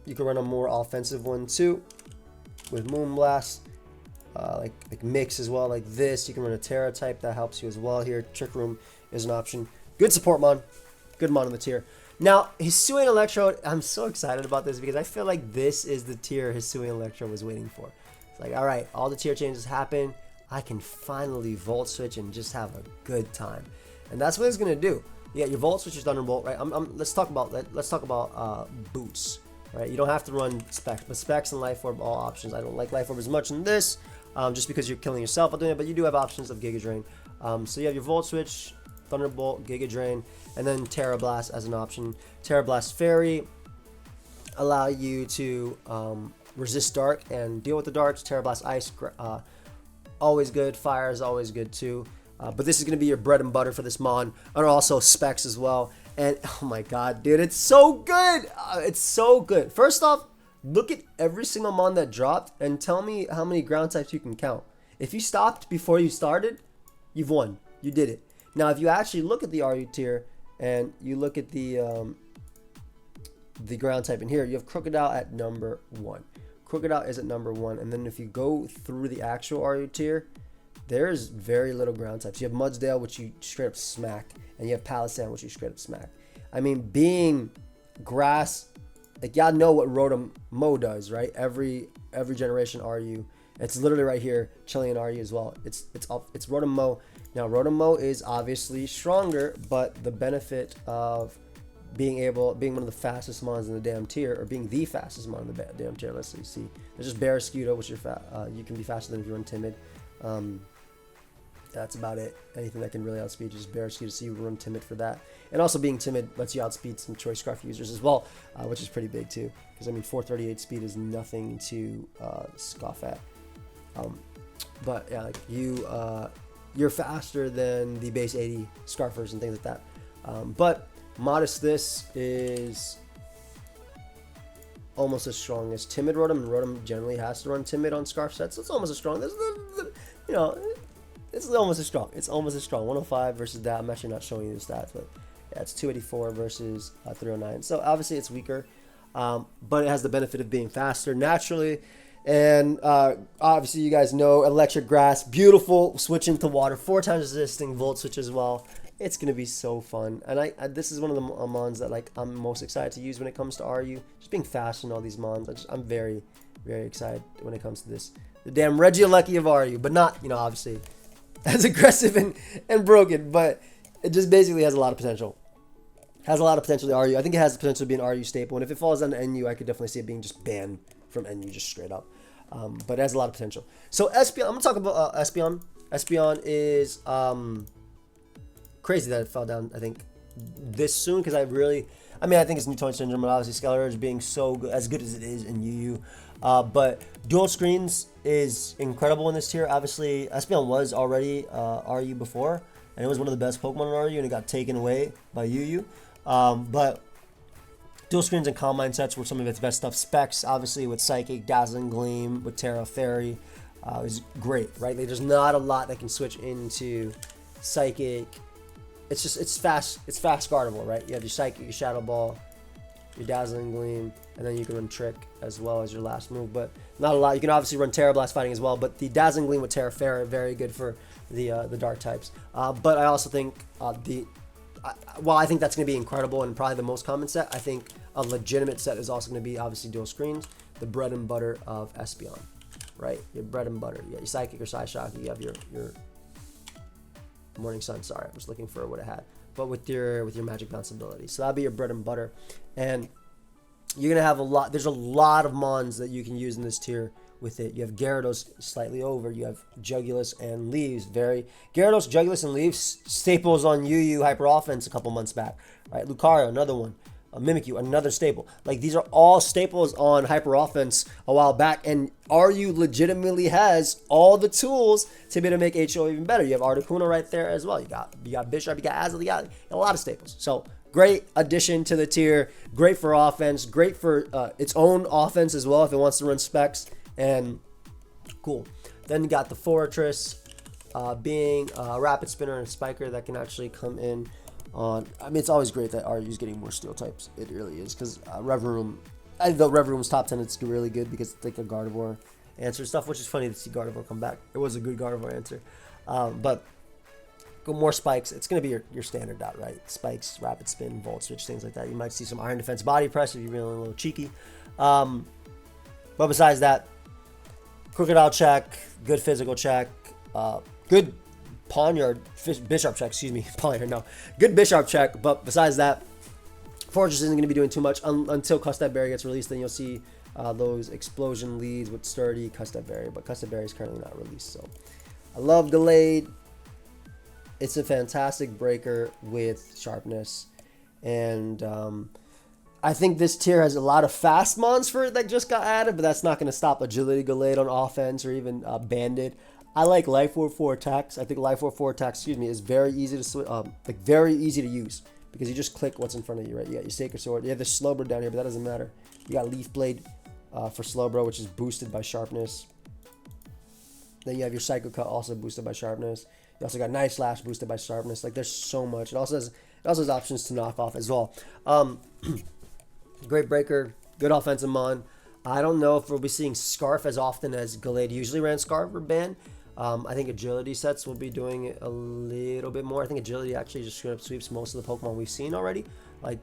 S1: You can run a more offensive one too with Moonblast, like Mix as well, like this. You can run a Terra type that helps you as well here. Trick Room is an option. Good support mon. Good mon in the tier. Now, Hisuian Electrode, I'm so excited about this because I feel like this is the tier Hisuian Electrode was waiting for. It's like, all right, all the tier changes happen. I can finally Volt Switch and just have a good time. And that's what it's going to do. You got your Volt Switch, your Thunderbolt, right? Let's talk about boots, right? You don't have to run Specs, but Specs and Life Orb, all options. I don't like Life Orb as much in this, just because you're killing yourself by doing it, but you do have options of Giga Drain. So you have your Volt Switch, Thunderbolt, Giga Drain, and then Terra Blast as an option. Terra Blast Fairy allow you to resist dark and deal with the darks. Terra Blast Ice, always good. Fire is always good too. But this is going to be your bread and butter for this mon, and also specs as well. And oh my god, dude, it's so good. It's so good. First off, look at every single mon that dropped and tell me how many ground types you can count. If you stopped before you started, you've won. You did it. Now, if you actually look at the RU tier and you look at the ground type in here, you have Crocodile at number 1. Crocodile is at number 1, and then if you go through the actual RU tier, there's very little ground types. You have Mudsdale, which you straight up smack, and you have Palisand, which you straight up smack. I mean, being grass, like y'all know what Rotom Mo does, right? Every generation RU, it's literally right here, Chilean RU as well. It's Rotom Mo. Now Rotom Mo is obviously stronger, but the benefit of being one of the fastest mons in the damn tier, or being the fastest mon in the damn tier. Let's see. There's just Barrascuda, which you can be faster than if you run Timid. That's about it. Anything that can really outspeed just Barrascuda, so you run Timid for that. And also being Timid lets you outspeed some Choice Scarf users as well, which is pretty big too. Because I mean, 438 speed is nothing to scoff at. But yeah, like you're faster than the base 80 Scarfers and things like that. But Modest this is almost as strong as Timid Rotom, and Rotom generally has to run Timid on Scarf sets, so it's almost as strong. You know, it's almost as strong. It's almost as strong. 105 versus that. I'm actually not showing you the stats, but yeah, it's 284 versus 309. So obviously it's weaker, but it has the benefit of being faster naturally. And obviously you guys know Electric Grass, beautiful, switch into water, 4 times resisting, Volt Switch as well. It's going to be so fun. And this is one of the mons that like I'm most excited to use when it comes to RU. Just being fast in all these mons. I'm very, very excited when it comes to this. The damn Regieleki of RU, but not, you know, obviously as aggressive and broken, but it just basically has a lot of potential. Has a lot of potential to RU. I think it has the potential to be an RU staple, and if it falls on NU, I could definitely see it being just banned from NU just straight up. But it has a lot of potential. So Espeon, I'm going to talk about Espeon. Espeon is crazy that it fell down, I think, this soon, because I think it's Newton Syndrome, and obviously Skelerage being so good, as good as it is in UU. But dual screens is incredible in this tier. Obviously, Espeon was already RU before, and it was one of the best Pokemon in RU, and it got taken away by UU. But dual screens and Combine sets were some of its best stuff. Specs, obviously, with Psychic, Dazzling Gleam, with Terra Fairy, is great, right? Like, there's not a lot that can switch into Psychic. It's fast guardable, right? You have your Psychic, your Shadow Ball, your Dazzling Gleam, and then you can run Trick as well as your last move, but not a lot. You can obviously run Terra Blast Fighting as well, but the Dazzling Gleam with Terra Fairy, very good for the dark types. But I also think while I think that's going to be incredible and probably the most common set, I think a legitimate set is also going to be obviously dual screens, the bread and butter of Espeon, right? Your bread and butter. You got your Psychic or Psyshock, you have your Morning Sun. Sorry, I was looking for what it had, but with your Magic Bounce ability. So that'll be your bread and butter, and you're gonna have a lot. There's a lot of mons that you can use in this tier with it. You have Gyarados slightly over. You have Jugulus and Leaves. Gyarados, Jugulus, and Leaves staples on UU Hyper Offense a couple months back, right? Lucario, another one. Mimikyu, another staple. Like, these are all staples on Hyper Offense a while back, and RU legitimately has all the tools to be able to make HO even better. You have Articuno right there as well. You got Bishop, you got Azul, you got a lot of staples. So great addition to the tier. Great for offense. Great for its own offense as well if it wants to run specs. And cool. Then you got the Fortress being a Rapid Spinner and Spiker that can actually come in. I mean, it's always great that RU is getting more steel types. It really is, because Revroom, though Revroom's top 10, it's really good because it's like a Gardevoir answer stuff, which is funny to see Gardevoir come back. It was a good Gardevoir answer. But go more spikes. It's going to be your standard dot, right? Spikes, Rapid Spin, Volt Switch, things like that. You might see some Iron Defense Body Press if you're really a little cheeky. But besides that, Crocodile check, good physical check, good Pawniard, Bishop check, excuse me, Pawniard, no. Good Bishop check, but besides that, Fortress isn't going to be doing too much until Custap Berry gets released. Then you'll see those explosion leads with Sturdy, Custap Berry, but Custap Berry is currently not released. So I love Delayed. It's a fantastic breaker with sharpness, and I think this tier has a lot of fast mons for it that just got added, but that's not going to stop Agility Gallade on offense or even Bandit. I like Life Orb 4 attacks. I think Life Orb 4 attacks, excuse me, is very easy to like very easy to use because you just click what's in front of you, right? You got your Sacred Sword. You have the Slowbro down here, but that doesn't matter. You got Leaf Blade for Slowbro, which is boosted by Sharpness. Then you have your Psycho Cut, also boosted by Sharpness. You also got Knife Slash, boosted by Sharpness. Like, there's so much. It also has options to knock off as well. Great Breaker, good offensive mon. I don't know if we'll be seeing Scarf as often as Gallade usually ran Scarf or ban. I think Agility sets will be doing it a little bit more. I think Agility actually just straight up sweeps most of the Pokemon we've seen already. Like,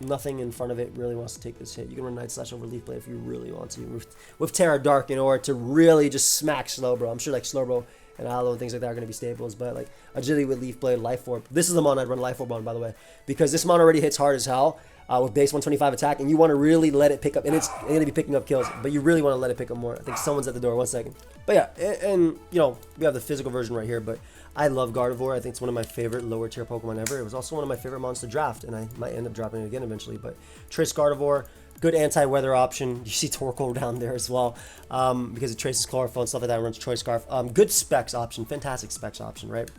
S1: nothing in front of it really wants to take this hit. You can run Night Slash over Leaf Blade if you really want to. With Terra Dark in order to really just smack Slowbro. I'm sure like Slowbro and Aloe and things like that are going to be staples, but like Agility with Leaf Blade, Life Orb. This is the mon I'd run Life Orb on, by the way, because this mon already hits hard as hell with base 125 attack, and you want to really let it pick up, and it's going to be picking up kills, but you really want to let it pick up more. I think someone's at the door. 1 second. But yeah, and you know, we have the physical version right here, but I love Gardevoir. I think it's one of my favorite lower tier Pokemon ever. It was also one of my favorite mons to draft, and I might end up dropping it again eventually, but Trace Gardevoir, good anti-weather option. You see Torkoal down there as well, because it traces chlorophyll and stuff like that. It runs Choice Scarf. Good specs option, fantastic specs option, right?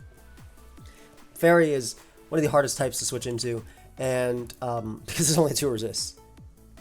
S1: Fairy is one of the hardest types to switch into, and because there's only 2 resists,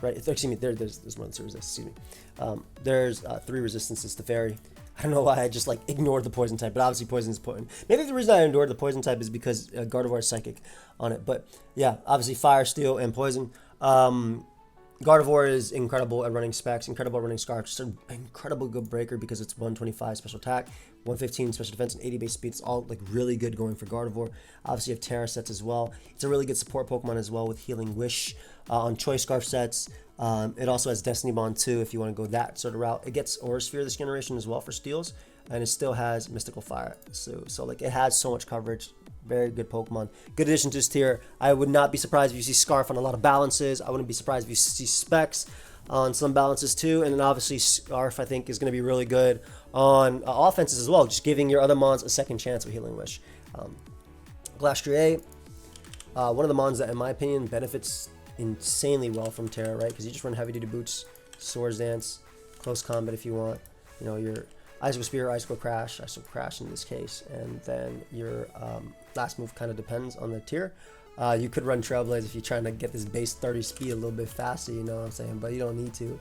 S1: right? Excuse me, there's more than 2 resists. Excuse me. There's 3 resistances to Fairy. I don't know why I just like ignored the poison type, but obviously poison is important. Maybe the reason I ignored the poison type is because Gardevoir is psychic on it. But yeah, obviously fire, steel, and poison. Gardevoir is incredible at running specs, incredible at running Scarf, just an incredible good breaker because it's 125 special attack, 115 special defense, and 80 base speed. It's all like really good going for Gardevoir. Obviously you have Terra sets as well. It's a really good support Pokemon as well with Healing Wish on Choice Scarf sets. It also has Destiny Bond too if you want to go that sort of route. It gets Aura Sphere this generation as well for steals, and it still has Mystical Fire. So like it has so much coverage. Very good Pokemon. Good addition to this tier. I would not be surprised if you see Scarf on a lot of balances. I wouldn't be surprised if you see Specs on some balances too. And then obviously Scarf I think is going to be really good on offenses as well, just giving your other mons a second chance with Healing Wish. Glastrier, one of the mons that in my opinion benefits insanely well from Terra, right? Because you just run heavy duty boots, Swords Dance, close combat if you want. You know, your Icicle Spear, Icicle Crash in this case, and then your last move kind of depends on the tier. You could run Trailblaze if you're trying to get this base 30 speed a little bit faster, you know what I'm saying, but you don't need to.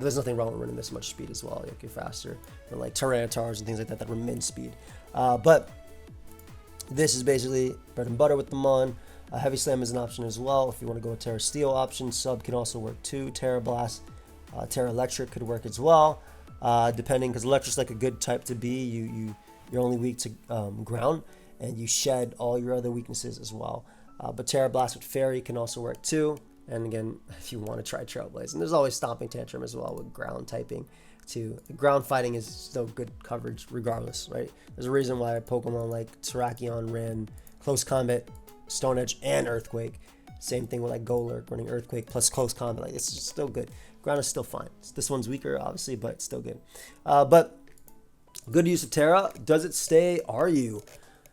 S1: There's nothing wrong with running this much speed as well. Like you're faster than like Tyranitars and things like that that run mid speed. But this is basically bread and butter with the mon. Heavy Slam is an option as well if you want to go with Terra Steel option. Sub can also work too. Terra Blast, Terra Electric could work as well. Depending, because Electric's like a good type to be. You're only weak to ground, and you shed all your other weaknesses as well. But Terra Blast with Fairy can also work too. And again, if you want to try Trailblaze, and there's always Stomping Tantrum as well with ground typing too. Ground fighting is still good coverage regardless, right? There's a reason why Pokemon like Terrakion ran Close Combat, Stone Edge, and Earthquake. Same thing with like Golurk running Earthquake plus Close Combat. Like it's just still good. Ground is still fine. This one's weaker, obviously, but it's still good. But good use of Terra. Does it stay? Are you?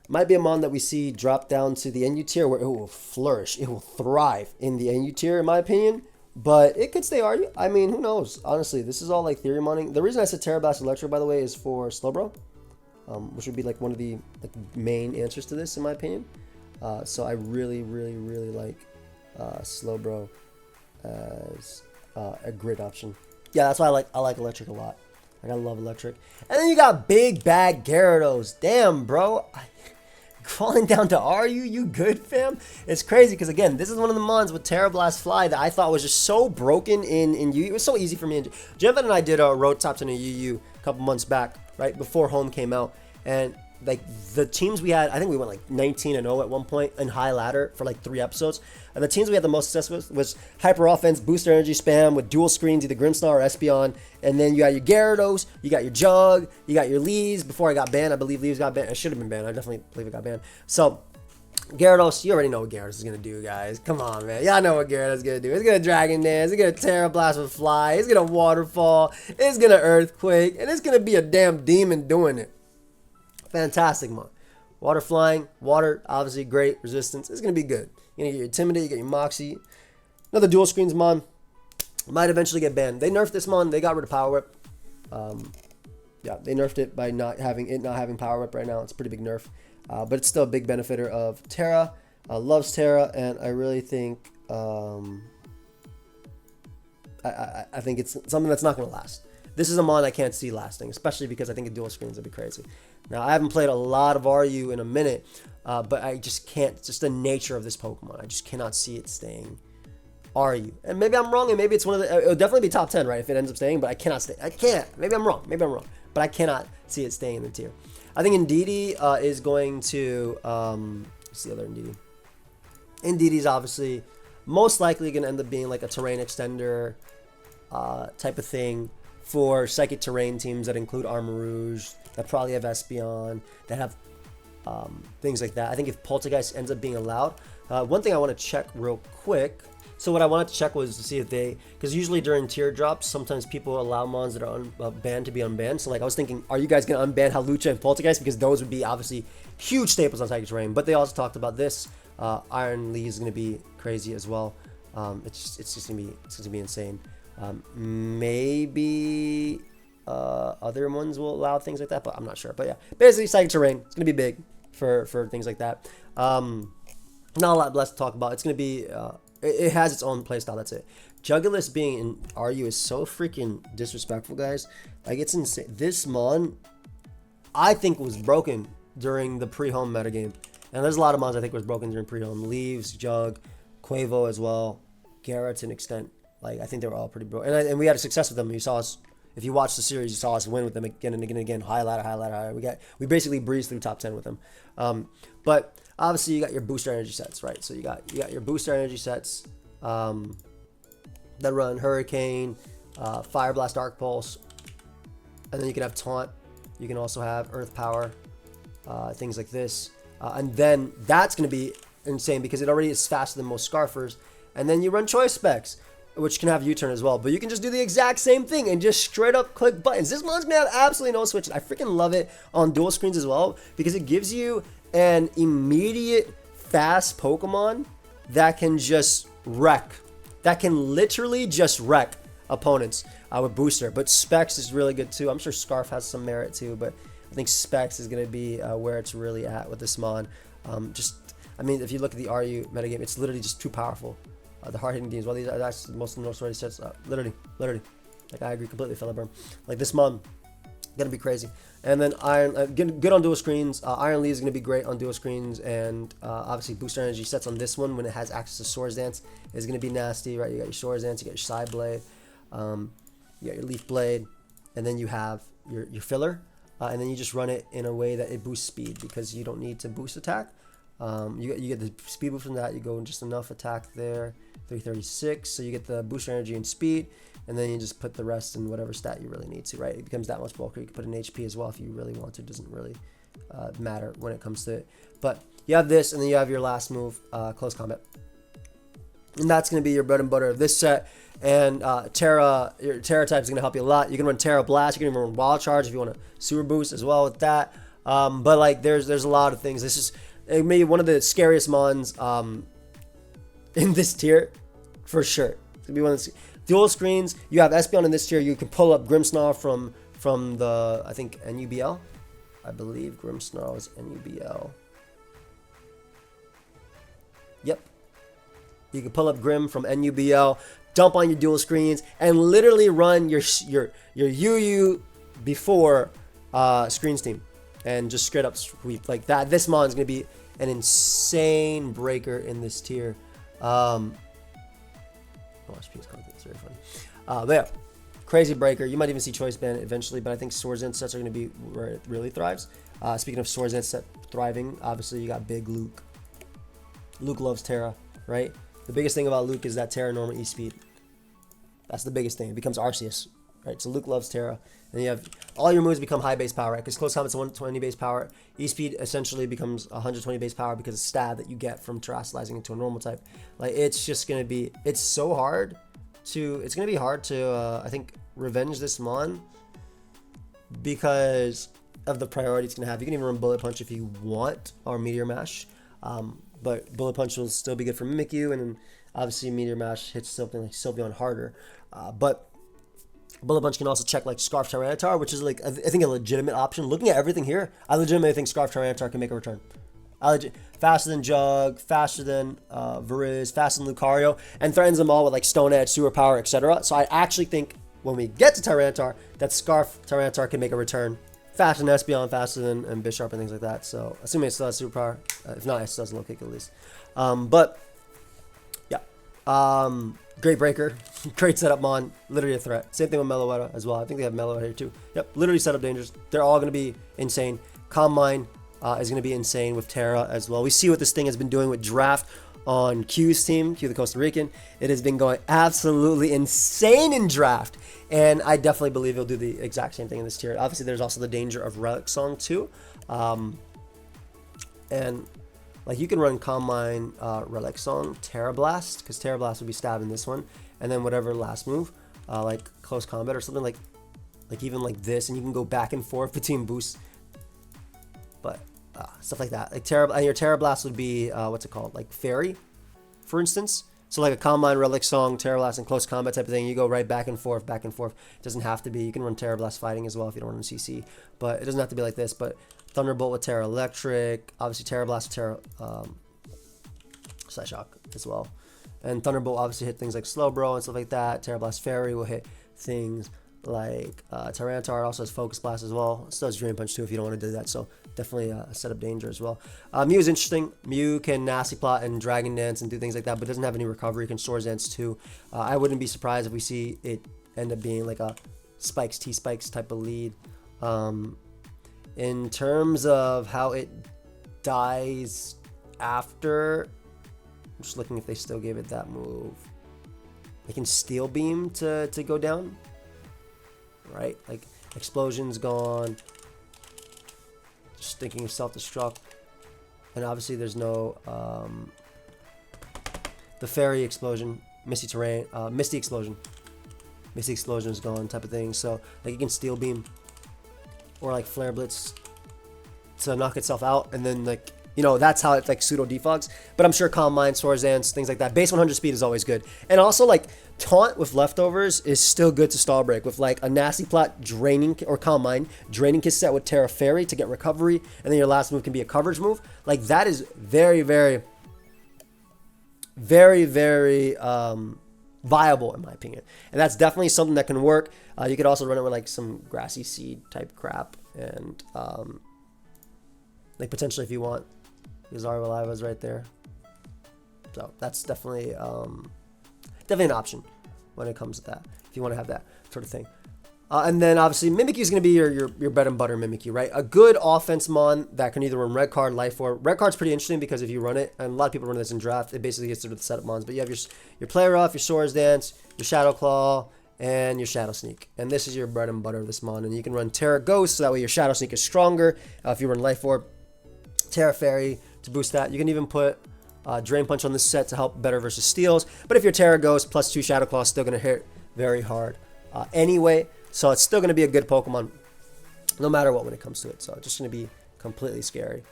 S1: Might be a mon that we see drop down to the NU tier where it will flourish. It will thrive in the NU tier, in my opinion. But it could stay. Are you? I mean, who knows? Honestly, this is all like theory moning. The reason I said Terra Blast Electro, by the way, is for Slowbro, which would be like one of the main answers to this, in my opinion. So I really, really, really like Slowbro as a great option. Yeah, that's why I like Electric a lot. Like, I love Electric. And then you got Big Bad Gyarados. Damn, bro. Crawling down to are you good, fam? It's crazy because again, this is one of the mons with Terra Blast Fly that I thought was just so broken in UU. It was so easy for me. Jenven and I did a road top 10 in UU a couple months back, right before Home came out, and like the teams we had, I think we went like 19-0 at one point in high ladder for like 3 episodes. And the teams we had the most success with was Hyper Offense, Booster Energy Spam with dual screens, either Grimmsnarl or Espeon. And then you got your Gyarados, you got your Jug, you got your Leaves. Before I got banned, I believe Leaves got banned. It should have been banned. I definitely believe it got banned. So Gyarados, you already know what Gyarados is going to do, guys. Come on, man. Y'all know what Gyarados is going to do. It's going to Dragon Dance. It's going to Terra Blast with Fly. It's going to Waterfall. It's going to Earthquake. And it's going to be a damn demon doing it. Fantastic, man. Water flying, water, obviously great resistance. It's going to be good. You're going to get your Intimidate, you get your Moxie. Another dual screens mon. Might eventually get banned. They nerfed this mon. They got rid of Power Whip. Yeah, they nerfed it by not having power up right now. It's a pretty big nerf, but it's still a big benefiter of Terra. Loves Terra, and I really think I think it's something that's not going to last. This is a mon I can't see lasting, especially because I think a dual screens would be crazy. Now, I haven't played a lot of RU in a minute, but I just can't, just the nature of this Pokemon, I just cannot see it staying RU. And maybe I'm wrong, and maybe it's one of the, it'll definitely be top 10, right, if it ends up staying, but I cannot stay. I can't. Maybe I'm wrong, but I cannot see it staying in the tier. I think Indeedee is going to, what's the other Indeedee? Indeedee's obviously most likely going to end up being like a terrain extender type of thing for Psychic Terrain teams that include Armarouge, that probably have Espeon, that have things like that. I think if Poltergeist ends up being allowed, one thing I want to check real quick. So what I wanted to check was to see if they, because usually during tier drops, sometimes people allow mons that are banned to be unbanned. So like I was thinking, are you guys going to unban Hawlucha and Poltergeist? Because those would be obviously huge staples on Psychic Terrain. But they also talked about this. Iron Lee is going to be crazy as well. It's just going to be insane. Maybe other ones will allow things like that, but I'm not sure. But yeah, basically Psychic Terrain, it's gonna be big for things like that. Not a lot less to talk about. It's gonna be it has its own playstyle. That's it. Jugulis being in RU is so freaking disrespectful, guys. Like, it's insane. This mon I think was broken during the pre-home metagame, and there's a lot of mons I think was broken during pre-home. Leaves, Jug, Quavo as well, Gara to an extent. Like, I think they were all pretty broken. And we had a success with them. You saw us, if you watched the series, you saw us win with them again and again and again. High ladder. We basically breezed through top 10 with them. But obviously you got your booster energy sets, right? So you got your booster energy sets that run Hurricane, Fire Blast, Dark Pulse, and then you can have Taunt. You can also have Earth Power, things like this. And then that's going to be insane because it already is faster than most Scarfers. And then you run Choice Specs, which can have U-turn as well. But you can just do the exact same thing and just straight up click buttons. This mon's gonna have absolutely no switches. I freaking love it on dual screens as well because it gives you an immediate fast Pokemon that can just wreck. That can literally just wreck opponents with Booster. But Specs is really good too. I'm sure Scarf has some merit too, but I think Specs is gonna be where it's really at with this mon. I mean, if you look at the RU metagame, it's literally just too powerful. The hard-hitting teams, well, these are that's most of the no-story sets. Literally. Like, I agree completely, Philibert. Like, this mon, gonna be crazy. And then Iron, good on dual screens. Iron Lee is gonna be great on dual screens, and obviously booster energy sets on this one when it has access to Swords Dance is gonna be nasty, right? You got your Swords Dance, you got your Side Blade, you got your Leaf Blade, and then you have your filler, and then you just run it in a way that it boosts speed because you don't need to boost attack. You get the speed boost from that. You go in just enough attack there, 336. So you get the booster energy and speed, and then you just put the rest in whatever stat you really need to. Right? It becomes that much bulkier. You can put in HP as well if you really want to. It doesn't really matter when it comes to it. But you have this, and then you have your last move, Close Combat, and that's going to be your bread and butter of this set. And your Terra type is going to help you a lot. You can run Terra Blast. You can even run Wild Charge if you want to Sewer Boost as well with that. But like, there's a lot of things. This is maybe one of the scariest mons in this tier, for sure. It's gonna be one of the dual screens. You have Espeon in this tier. You can pull up Grimmsnarl from the, I think, NUBL. I believe Grimmsnarl is NUBL. Yep. You can pull up Grim from NUBL, dump on your dual screens, and literally run your UU before Screens team. And just straight up sweep like that. This mon is going to be an insane breaker in this tier. HP is content. It's very funny. But yeah, crazy breaker. You might even see Choice Band eventually, but I think Swords Dance sets are going to be where it really thrives. Speaking of Swords Dance set thriving, obviously you got big Luke. Luke loves Terra, right? The biggest thing about Luke is that Terra normal E-speed. That's the biggest thing. It becomes Arceus, right? So Luke loves Terra. And you have all your moves become high base power, right? Because Close Combat's 120 base power. E-Speed essentially becomes 120 base power because of stab that you get from terrestrializing into a normal type. Like, it's just going to be, it's going to be hard to, I think, revenge this mon because of the priority it's going to have. You can even run Bullet Punch if you want, or Meteor Mash. But Bullet Punch will still be good for Mimikyu, and then obviously Meteor Mash hits something like Sylveon harder. But Bullet Bunch can also check like Scarf Tyranitar, which is like I think a legitimate option. Looking at everything here, I legitimately think Scarf Tyranitar can make a return. Faster than Jug, faster than Veriz, faster than Lucario, and threatens them all with like Stone Edge, Sewer Power, etc. So I actually think when we get to Tyranitar, that Scarf Tyranitar can make a return. Faster than Espeon, faster than Bisharp and things like that. So assuming it still has Super Power. If not, it still has a low kick at least. But yeah. Great breaker. Great setup mon. Literally a threat. Same thing with Meloetta as well. I think they have Meloetta here too. Yep. Literally setup dangers. They're all going to be insane. Calm Mind is going to be insane with Terra as well. We see what this thing has been doing with Draft on Q's team, Q the Costa Rican. It has been going absolutely insane in Draft. And I definitely believe he'll do the exact same thing in this tier. Obviously, there's also the danger of Relic Song too. And like you can run Calm Mind, Relic Song, Terra Blast, because Terra Blast would be stabbing this one, and then whatever last move, like Close Combat or something like even like this, and you can go back and forth between boosts, but stuff like that. Like your Terra Blast would be what's it called, like Fairy, for instance. So like a Calm Mind, Relic Song, Terra Blast, and Close Combat type of thing. You go right back and forth, back and forth. It doesn't have to be. You can run Terra Blast Fighting as well if you don't run CC, but it doesn't have to be like this. But Thunderbolt with Terra Electric, obviously Terra Blast with Terra Psyshock as well. And Thunderbolt obviously hit things like Slowbro and stuff like that. Terra Blast Fairy will hit things like Tyranitar. It also has Focus Blast as well. It still has Drain Punch too if you don't want to do that. So definitely a setup danger as well. Mew is interesting. Mew can Nasty Plot and Dragon Dance and do things like that, but doesn't have any recovery. It can Swords Dance too. I wouldn't be surprised if we see it end up being like a Spikes, T-Spikes type of lead. In terms of how it dies after, I'm just looking if they still gave it that move. They can Steel Beam to go down, right? Like Explosion's gone. Just thinking of Self-Destruct, and obviously there's no the Fairy Explosion, Misty Terrain, Misty Explosion. Misty Explosion is gone, type of thing. So like you can Steel Beam or like Flare Blitz to knock itself out, and then like, you know, that's how it like pseudo defogs. But I'm sure Calm Mind, Swords Dance, things like that. Base 100 speed is always good. And also like Taunt with Leftovers is still good to stall break with like a Nasty Plot draining, or Calm Mind draining kiss set with Terra Fairy to get recovery, and then your last move can be a coverage move. Like that is very, very, very, very viable in my opinion. And that's definitely something that can work. You could also run it with like some Grassy Seed type crap, and like potentially if you want, Zarva Liva's right there. So that's definitely definitely an option when it comes to that, if you want to have that sort of thing. And then obviously Mimikyu is going to be your bread and butter Mimikyu, right? A good offense mon that can either run Red Card, Life Orb. Red Card's pretty interesting because if you run it, and a lot of people run this in draft, it basically gets rid of the setup mons. But you have your Play Rough, your Swords Dance, your Shadow Claw, and your Shadow Sneak. And this is your bread and butter of this mon. And you can run Terra Ghost, so that way your Shadow Sneak is stronger. If you run Life Orb, Terra Fairy to boost that. You can even put Drain Punch on this set to help better versus steals. But if your Terra Ghost plus 2 Shadow Claw, still going to hit very hard anyway. So it's still going to be a good Pokemon no matter what when it comes to it. So it's just going to be completely scary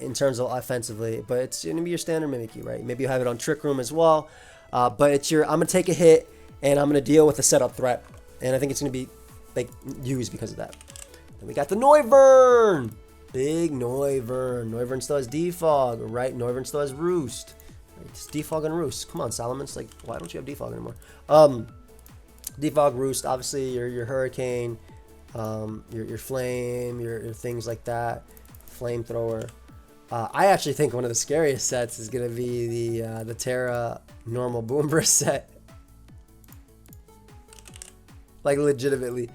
S1: in terms of offensively. But it's going to be your standard Mimikyu, right? Maybe you have it on Trick Room as well. But it's I'm going to take a hit and I'm going to deal with a setup threat. And I think it's going to be like used because of that. Then we got the Noivern. Big Noivern. Noivern still has Defog, right? Noivern still has Roost. It's Defog and Roost. Come on, Salamence. Like, why don't you have Defog anymore? Defog, Roost, obviously your Hurricane, your Flame, your things like that. Flamethrower. I actually think one of the scariest sets is gonna be the Terra normal Boomburst set. Like legitimately,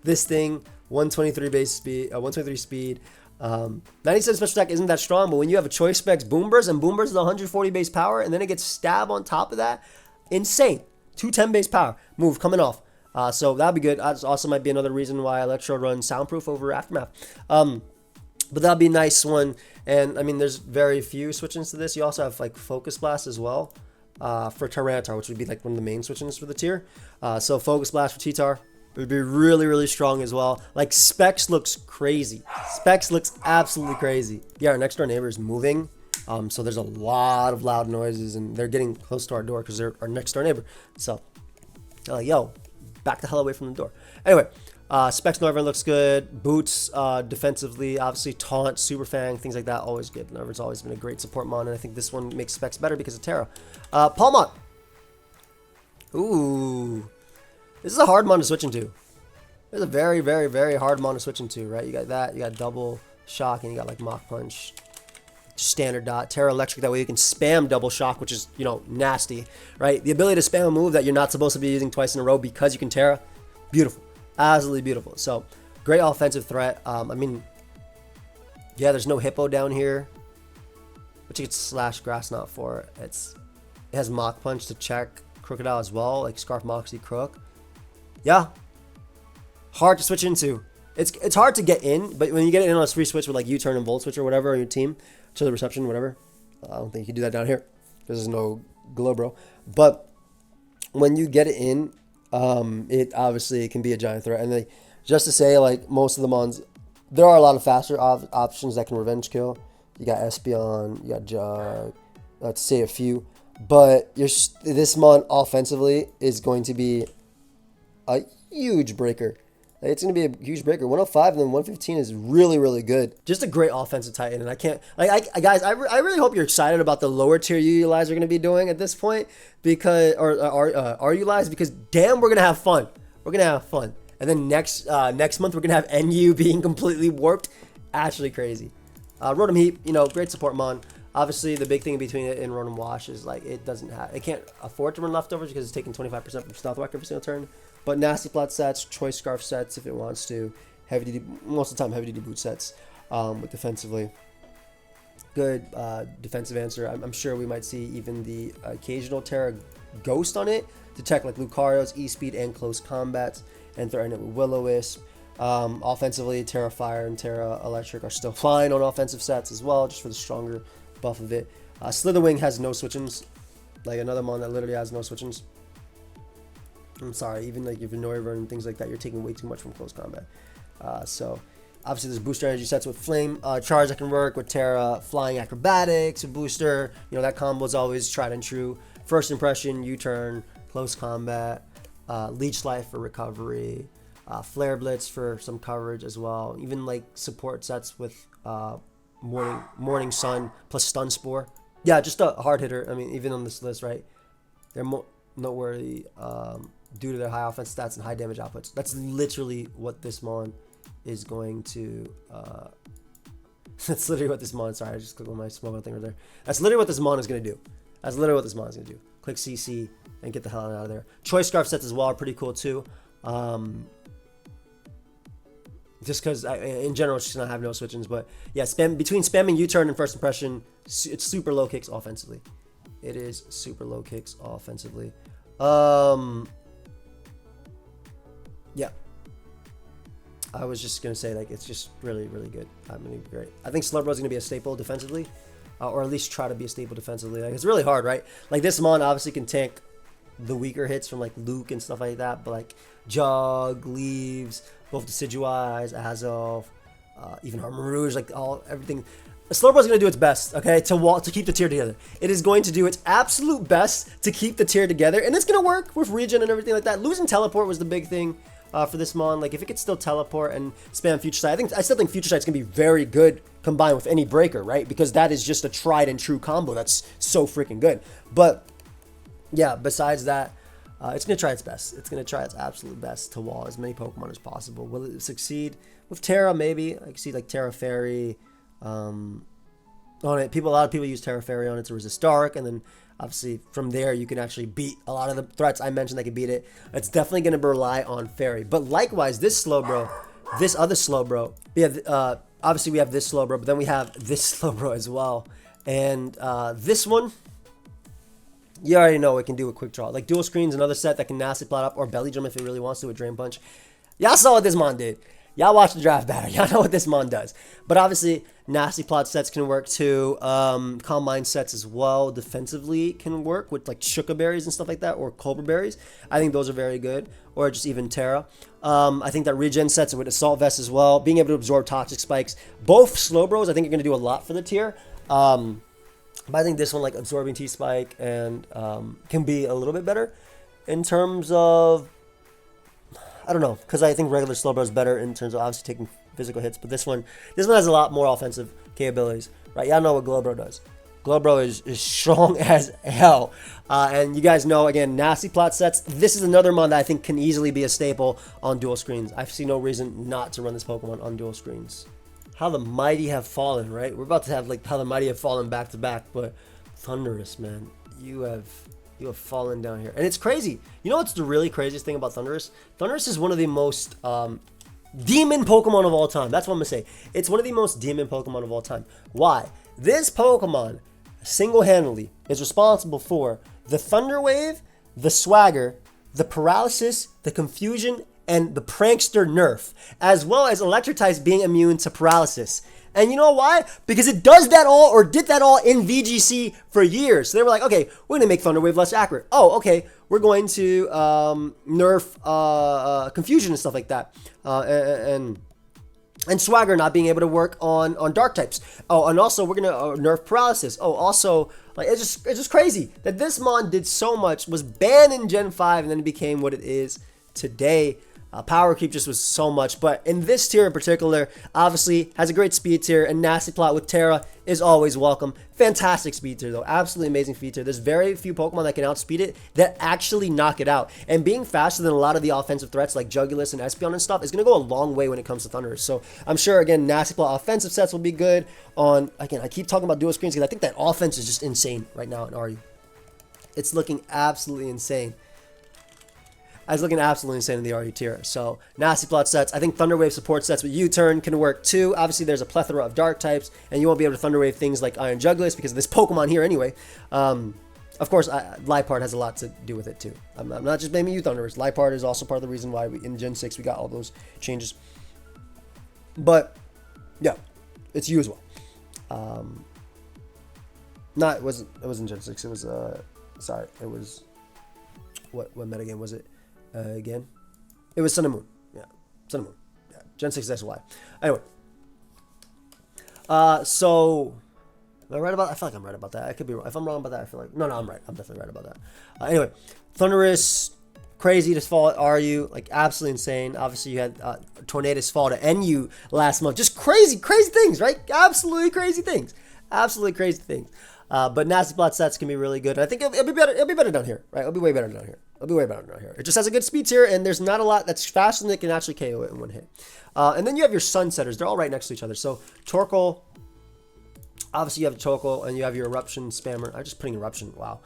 S1: this thing 123 base speed, 123 speed. 97 special attack isn't that strong, but when you have a choice specs Boomburst, and Boomburst is 140 base power, and then it gets Stab on top of that, insane. 210 base power move coming off. So that'd be good. That also might be another reason why Electro runs Soundproof over Aftermath. But that'd be a nice one. And I mean, there's very few switch-ins to this. You also have like Focus Blast as well for Tyranitar, which would be like one of the main switch-ins for the tier. So Focus Blast for T-Tar would be really, really strong as well. Like Specs looks crazy. Specs looks absolutely crazy. Yeah, our next door neighbor is moving. So there's a lot of loud noises, and they're getting close to our door because they're our next door neighbor. So they're like, yo, back the hell away from the door. Anyway, Specs Northern looks good. Boots, defensively, obviously Taunt, Super Fang, things like that, always good. Northern's always been a great support mon, and I think this one makes Specs better because of Terra. Palmont. Ooh. This is a hard mon to switch into. It's a very, very, very hard mon to switch into, right? You got that, you got double shock, and you got like Mach Punch. Standard dot. Terra Electric, that way you can spam double shock, which is, you know, nasty, right? The ability to spam a move that you're not supposed to be using twice in a row because you can Terra. Beautiful. Absolutely beautiful. So, great offensive threat. I mean, yeah, there's no Hippo down here, which you could slash Grass Knot for. It has Mach Punch to check Crocodile as well, like Scarf Moxie Crook. Yeah. Hard to switch into. It's hard to get in, but when you get it in on a free switch with like U-turn and Volt Switch or whatever on your team, to the reception, whatever. I don't think you can do that down here. There's no glow, bro. But when you get it in, it obviously can be a giant threat. And like, just to say, like, most of the mons, there are a lot of faster options that can revenge kill. You got Espeon, you got Jug, to say a few. But this mon offensively is going to be a huge breaker. It's going to be a huge breaker. 105 and then 115 is really, really good. Just a great offensive Titan. And I can't, guys, I really hope you're excited about the lower tier ULIs are going to be doing at this point. Because, or RULIs, because damn, we're going to have fun. We're going to have fun. And then next month, we're going to have NU being completely warped. Actually crazy. Rotom Heap, you know, great support mon. Obviously, the big thing between it and Rotom Wash is like it can't afford to run leftovers because it's taking 25% from Stealth Whack every single turn. But Nasty Plot sets, Choice Scarf sets if it wants to. Heavy duty, most of the time heavy duty boot sets with defensively. Good defensive answer. I'm sure we might see even the occasional Terra Ghost on it to check like Lucario's E-Speed and close combats and threaten it with Will-O-Wisp. Offensively, Terra Fire and Terra Electric are still fine on offensive sets as well, just for the stronger buff of it. Slitherwing has no switch-ins, like another mon that literally has no switch-ins. I'm sorry, even like your Venoiver and things like that, you're taking way too much from close combat. So obviously there's booster energy sets with Flame Charge that can work with Terra, Flying Acrobatics, a booster. You know, that combo is always tried and true. First Impression, U-turn, close combat, Leech Life for recovery, Flare Blitz for some coverage as well. Even like support sets with Morning Sun plus Stun Spore. Yeah, just a hard hitter. I mean, even on this list, right? They're noteworthy due to their high offense stats and high damage outputs. That's literally what this mon is going to. That's literally what this mon. Sorry, I just clicked on my smoke thing right there. That's literally what this mon is going to do. That's literally what this mon is going to do. Click CC and get the hell out of there. Choice Scarf sets as well are pretty cool too. Just because in general it's just gonna have no switch-ins, but yeah, between spamming U-turn and First Impression, it's super low kicks offensively. It is super low kicks offensively. Yeah. I was just gonna say like it's just really, really good. I mean, great. I think Slurbrow's gonna be a staple defensively, or at least try to be a staple defensively. Like it's really hard, right? Like this mon obviously can tank the weaker hits from like Luke and stuff like that, but like Jug, Leaves, both Decidueyes, Azelf, even Armarouge, like everything. Slurbrow's gonna do its best, okay, to keep the tier together. It is going to do its absolute best to keep the tier together, and it's gonna work with regen and everything like that. Losing teleport was the big thing for this mon. Like if it could still teleport and spam Future Sight, I still think Future Sight's gonna be very good combined with any breaker, right? Because that is just a tried and true combo that's so freaking good. But yeah, besides that, it's going to try its best. It's going to try its absolute best to wall as many Pokemon as possible. Will it succeed? With Terra, maybe. I can see like Terra Fairy on it. A lot of people use Terra Fairy on it to resist Dark, and then obviously from there you can actually beat a lot of the threats I mentioned that can beat it. It's definitely going to rely on Fairy. But likewise, this Slowbro, this other Slowbro, obviously we have this Slowbro, but then we have this Slowbro as well. And this one, you already know it can do a quick draw. Like Dual Screen's another set that can Nasty Plot up or Belly Drum if it really wants to with Drain Punch. Y'all saw what this mon did. Y'all watched the draft battle. Y'all know what this mon does. But obviously, Nasty Plot sets can work too. Calm Mind sets as well defensively can work with like Shuka Berries and stuff like that, or Cobra Berries. I think those are very good. Or just even Terra. I think that regen sets with Assault Vest as well. Being able to absorb Toxic Spikes. Both Slowbros I think are going to do a lot for the tier. But I think this one, like absorbing T-Spike and can be a little bit better in terms of I don't know, because I think regular Slowbro is better in terms of obviously taking physical hits, but this one has a lot more offensive capabilities, right? Y'all know what Glowbro does. Glowbro is strong as hell. And you guys know, again, Nasty Plot sets. This is another mon that I think can easily be a staple on dual screens. I see no reason not to run this Pokemon on dual screens. How the mighty have fallen, right? We're about to have like how the mighty have fallen back to back, but Thundurus, man, you have fallen down here. And it's crazy. You know what's the really craziest thing about Thundurus? Thundurus is one of the most demon Pokemon of all time. That's what I'm going to say. It's one of the most demon Pokemon of all time. Why? This Pokemon single-handedly is responsible for the Thunder Wave, the Swagger, the Paralysis, the Confusion, and the Prankster nerf, as well as Electrotypes being immune to Paralysis. And you know why? Because it does that all, or did that all in VGC for years. So they were like, okay, we're going to make Thunder Wave less accurate. Oh, okay, we're going to nerf Confusion and stuff like that. And Swagger not being able to work on Dark types. Oh, and also we're going to nerf Paralysis. Oh, also, like it's just crazy that this mon did so much, was banned in Gen 5, and then it became what it is today. Power Creep just was so much, but in this tier in particular, obviously has a great speed tier, and Nasty Plot with Terra is always welcome. Fantastic speed tier though, absolutely amazing speed tier. There's very few Pokemon that can outspeed it that actually knock it out, and being faster than a lot of the offensive threats like Jugulis and Espeon and stuff is going to go a long way when it comes to Thundurus. So I'm sure, again, Nasty Plot offensive sets will be good on, again, I keep talking about dual screens because I think that offense is just insane right now in RU. It's looking absolutely insane. It's looking absolutely insane in the RU tier. So, Nasty Plot sets. I think Thunder Wave support sets with U-Turn can work too. Obviously, there's a plethora of Dark types, and you won't be able to Thunder Wave things like Iron Jugulis because of this Pokemon here anyway. Of course, Liepard has a lot to do with it too. I'm not just blaming you, Thundurus. Liepard is also part of the reason why in Gen 6 we got all those changes. But, yeah, it's you as well. It wasn't Gen 6. It was, sorry, it was, what metagame was it? Again, it was Sun and Moon. Yeah, Sun and Moon. Yeah, Gen 6 XY. Anyway, so am I right about? I feel like I'm right about that. I could be wrong. If I'm wrong about that, I feel like no, I'm right. I'm definitely right about that. Anyway, Thundurus, crazy to fall at RU, like absolutely insane. Obviously, you had Tornadus fall to NU last month. Just crazy things, right? Absolutely crazy things. But Nasty Plot sets can be really good. And I think it'll be better. It'll be better down here, right? It'll be way better down here. It just has a good speed tier, and there's not a lot that's faster than it can actually KO it in one hit. And then you have your Sunsetters. They're all right next to each other. So Torkoal, obviously you have Torkoal, and you have your Eruption spammer. I'm just putting Eruption. Wow.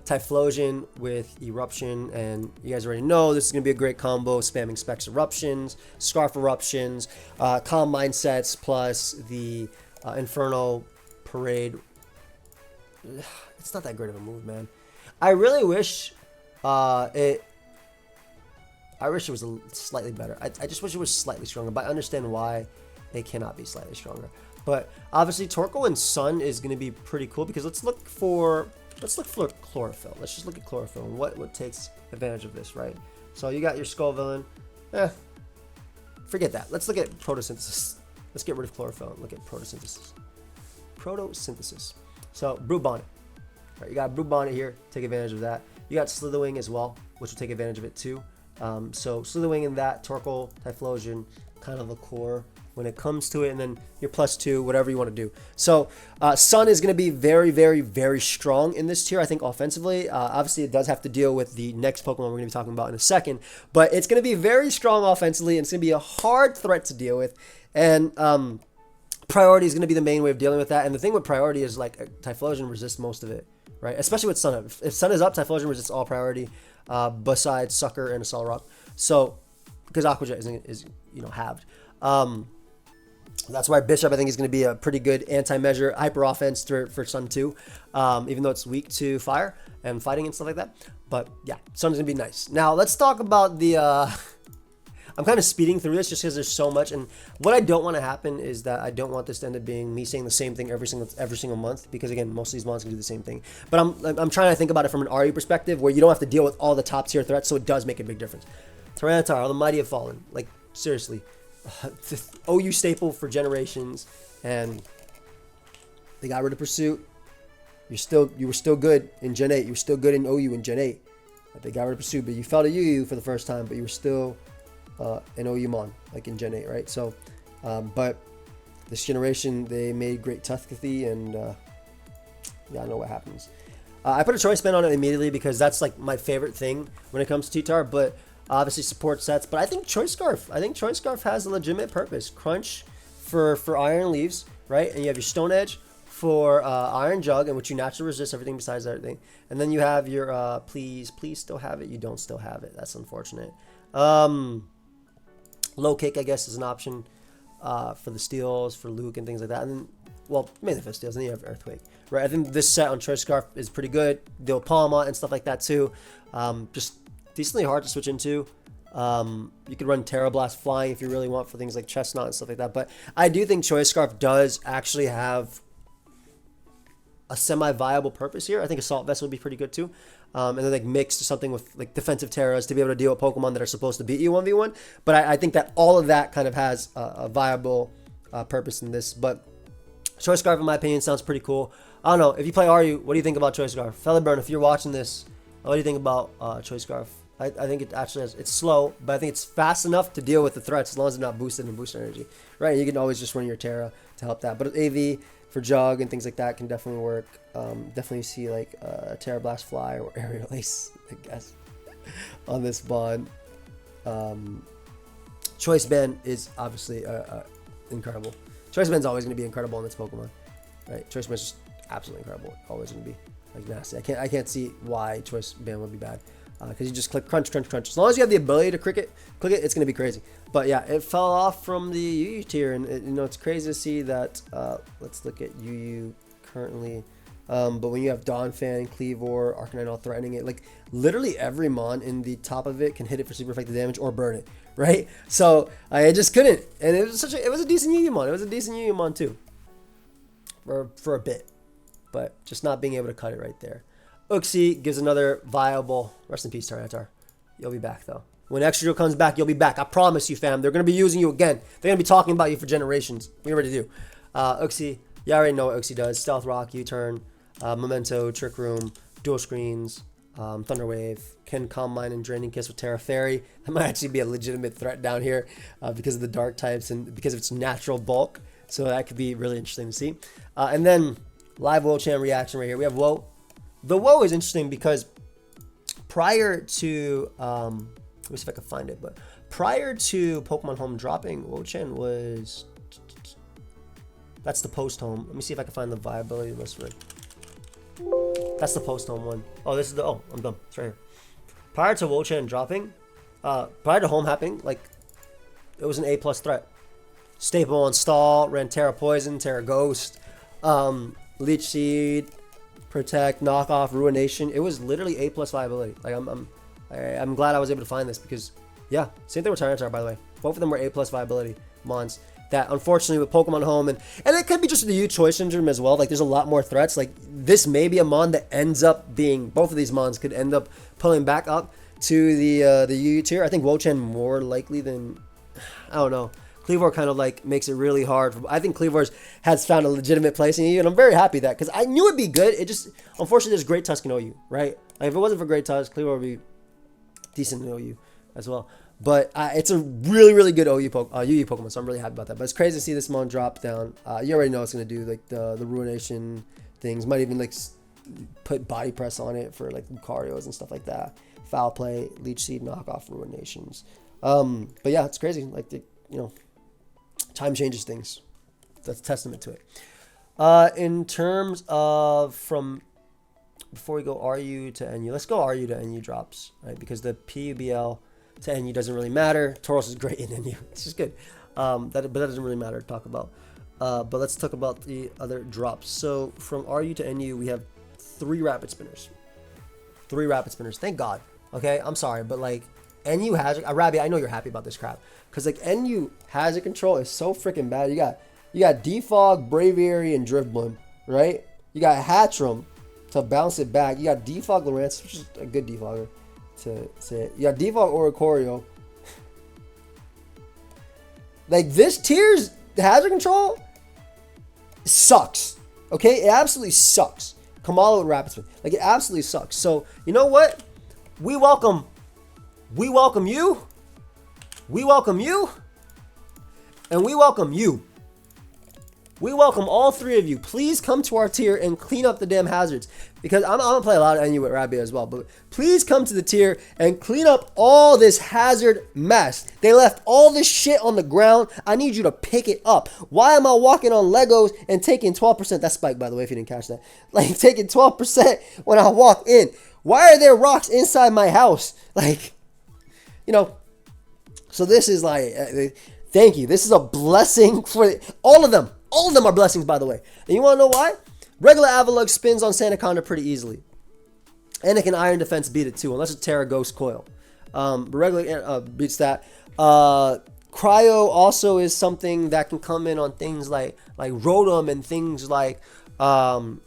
S1: Typhlosion with Eruption, and you guys already know this is going to be a great combo. Spamming Specs Eruptions, Scarf Eruptions, Calm Mindsets, plus the Inferno Parade. It's not that great of a move, man. I really wish it was slightly better. I just wish it was slightly stronger, but I understand why it cannot be slightly stronger. But obviously Torkoal and Sun is going to be pretty cool because let's look for Chlorophyll. Let's just look at Chlorophyll and what takes advantage of this, right? So you got your Skull Villain. Forget that. Let's look at Photosynthesis. Let's get rid of Chlorophyll and look at Photosynthesis. So Brute Bonnet. Right, you got Brute Bonnet here. Take advantage of that. You got Slitherwing as well, which will take advantage of it too. So Slitherwing and that, Torkoal, Typhlosion, kind of the core when it comes to it, and then your +2, whatever you want to do. So Sun is going to be very, very, very strong in this tier, I think, offensively. Obviously, it does have to deal with the next Pokemon we're going to be talking about in a second, but it's going to be very strong offensively, and it's going to be a hard threat to deal with, and Priority is going to be the main way of dealing with that. And the thing with Priority is, like, Typhlosion resists most of it, right? Especially with Sun up. If Sun is up, Typhlosion resists all Priority, besides Sucker and Assault Rock. So, because Aqua Jet is halved. That's why Bishop, I think, is going to be a pretty good anti-measure hyper offense for Sun 2, even though it's weak to fire and fighting and stuff like that. But yeah, Sun's going to be nice. Now, let's talk about the... I'm kind of speeding through this just because there's so much. And what I don't want to happen is that I don't want this to end up being me saying the same thing every single month. Because, again, most of these months can do the same thing. But I'm trying to think about it from an RE perspective where you don't have to deal with all the top tier threats. So it does make a big difference. Tyranitar, all the mighty have fallen. Like, seriously. OU staple for generations, and they got rid of Pursuit. You were still good in Gen 8. You were still good in OU in Gen 8. They got rid of Pursuit, but you fell to UU for the first time, but you were still an OUmon, like in Gen 8, right? So, but this generation, they made great Tuskathy, and yeah, I know what happens. I put a choice band on it immediately because that's like my favorite thing when it comes to T-Tar, but obviously support sets. But I think Choice Scarf has a legitimate purpose. Crunch for Iron Leaves, right? And you have your Stone Edge for Iron Jug, in which you naturally resist everything besides everything. And then you have your please still have it. You don't still have it. That's unfortunate. Low Kick, I guess, is an option for the steals, for Luke and things like that. And then, well, mainly for steals. And then you have Earthquake, right? I think this set on Choice Scarf is pretty good. Deal Palma and stuff like that too. Just decently hard to switch into. You could run Terra Blast Flying if you really want for things like Chestnut and stuff like that. But I do think Choice Scarf does actually have a semi-viable purpose here. I think Assault Vest would be pretty good too. And then like mixed something with like defensive Terras to be able to deal with Pokemon that are supposed to beat you 1v1. But I think that all of that kind of has a viable purpose in this. But Choice Scarf, in my opinion, sounds pretty cool. I don't know. If you play RU, what do you think about Choice Scarf? Featherburn, if you're watching this, what do you think about Choice Scarf? I think it actually has, it's slow, but I think it's fast enough to deal with the threats as long as it's not boosted and boost energy. Right? You can always just run your Terra to help that. But AV for Jug and things like that can definitely work. Definitely see like Terra Blast Fly or Aerial Ace, I guess, on this bond. Choice Band is obviously incredible. Choice Band's always going to be incredible in this Pokemon, right? Choice Band's just absolutely incredible. Always going to be like nasty. I can't see why Choice Band would be bad. Because you just click crunch. As long as you have the ability to click it, it's going to be crazy. But yeah, it fell off from the UU tier, and it's crazy to see that. Let's look at UU currently. But when you have Donphan, Cleavor, Arcanine all threatening it, like literally every mon in the top of it can hit it for super effective damage or burn it, right? So I just couldn't, and it was a decent UU mon. It was a decent UU mon too, for a bit, but just not being able to cut it right there. Uxie gives another viable. Rest in peace, Tyranitar. You'll be back, though. When Extra comes back, you'll be back. I promise you, fam. They're going to be using you again. They're going to be talking about you for generations. We already do. Uxie. You already know what Uxie does. Stealth Rock, U-Turn, Memento, Trick Room, Dual Screens, Thunder Wave, can Calm Mind and Draining Kiss with Terra Fairy. That might actually be a legitimate threat down here because of the dark types and because of its natural bulk. So that could be really interesting to see. And then live Wo-Chan reaction right here. We have Woe. The Woe is interesting because prior to, let me see if I can find it, but prior to Pokemon Home dropping, Wo-Chan was, that's the post-home. Let me see if I can find the viability list for it. That's the post-home one. Oh, this is the, oh, I'm done. It's right here. Prior to Wo-Chan dropping, prior to Home happening, like, it was an A+ threat. Staple on Stall, ran Terra Poison, Terra Ghost, Leech Seed, Protect, Knockoff, Ruination. It was literally A+ viability. Like I'm glad I was able to find this because, yeah, same thing with Tyranitar, by the way. Both of them were A+ viability mons that unfortunately with Pokemon Home and it could be just the U choice syndrome as well. Like there's a lot more threats. Like this may be a mon that ends up being, both of these mons could end up pulling back up to the UU tier. I think Wo-Chan more likely than, I don't know. Cleavor kind of like makes it really hard. I think Cleavor has found a legitimate place in EU, and I'm very happy that because I knew it'd be good. It just, unfortunately, there's Great Tusk in OU, right? Like if it wasn't for Great Tusk, Cleavor would be decent in OU as well. But it's a really, really good UU Pokemon, so I'm really happy about that. But it's crazy to see this mon drop down. You already know it's going to do like the Ruination things. Might even like put Body Press on it for like Lucarios and stuff like that. Foul Play, Leech Seed, Knockoff, Ruinations. But yeah, it's crazy. Like, time changes things. That's a testament to it. In terms of before we go RU to NU, let's go RU to NU drops, right? Because the PUBL to NU doesn't really matter. Tauros is great in NU. It's just good. But that doesn't really matter to talk about. But let's talk about the other drops. So from RU to NU, we have 3 Rapid Spinners. 3 Rapid Spinners. Thank God. Okay, I'm sorry, but like NU Hazard, Rabbi, I know you're happy about this crap. Because like NU Hazard Control is so freaking bad. You got Defog, Braviary, and Drifblim, right? You got Hatchram to bounce it back. You got Defog Lawrence, which is a good defogger to say it. You got Defog Oricorio. Like this TIERS Hazard Control sucks. Okay? It absolutely sucks. Kamala with Rapid Spin. Like it absolutely sucks. So you know what? We welcome you. We welcome you. And we welcome you. We welcome all three of you. Please come to our tier and clean up the damn hazards. Because I'm going to play a lot of NU with Rabia as well. But please come to the tier and clean up all this hazard mess. They left all this shit on the ground. I need you to pick it up. Why am I walking on Legos and taking 12%? That's Spike, by the way, if you didn't catch that. Like, taking 12% when I walk in. Why are there rocks inside my house? Like, you know. So this is like, thank you. This is a blessing for all of them. All of them are blessings, by the way. And you want to know why? Regular Avalugg spins on Sandaconda pretty easily. And it can Iron Defense beat it too, unless it's Terra Ghost Coil. But regular beats that. Cryo also is something that can come in on things like Rotom and things like Rotom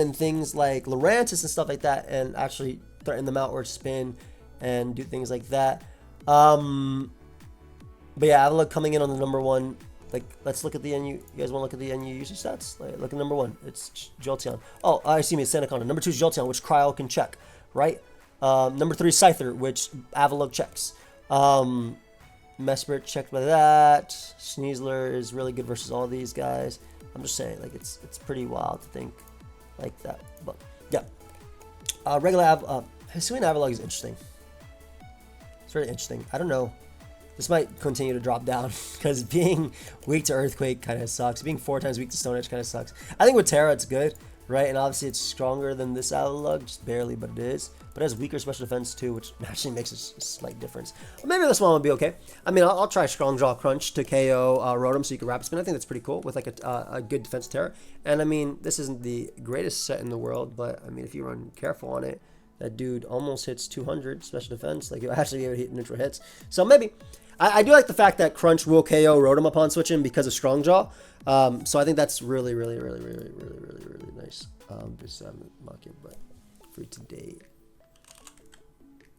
S1: and things like Lurantis and stuff like that, and actually threaten them out or spin and do things like that. But yeah, Avalugg coming in on the number one. Like, let's look at the NU. You guys want to look at the NU usage stats? Like, look at number one. It's Jolteon. Oh, I see me. It's Sandaconda. Number two is Jolteon, which Cryo can check, right? Number three is Scyther, which Avalugg checks. Mesprit checked by that. Sneasler is really good versus all these guys. I'm just saying, like, it's pretty wild to think like that. But yeah, Hisuian Avalugg is interesting. It's very interesting. I don't know. This might continue to drop down because being weak to Earthquake kind of sucks. Being 4 times weak to Stone Edge kind of sucks. I think with Terra it's good, right? And obviously it's stronger than this Avalugg, just barely, but it is. But it has weaker special defense too, which actually makes a slight difference. But maybe this one will be okay. I mean, I'll try Strong Jaw Crunch to KO Rotom so you can Rapid Spin. I think that's pretty cool with like a good defense Terra. And I mean, this isn't the greatest set in the world, but I mean, if you run careful on it, that dude almost hits 200 special defense. Like, you'll actually be able to hit neutral hits. So maybe. I do like the fact that Crunch will KO Rotom upon switching because of Strong Jaw. So I think that's really nice. This I'm mocking, but for today,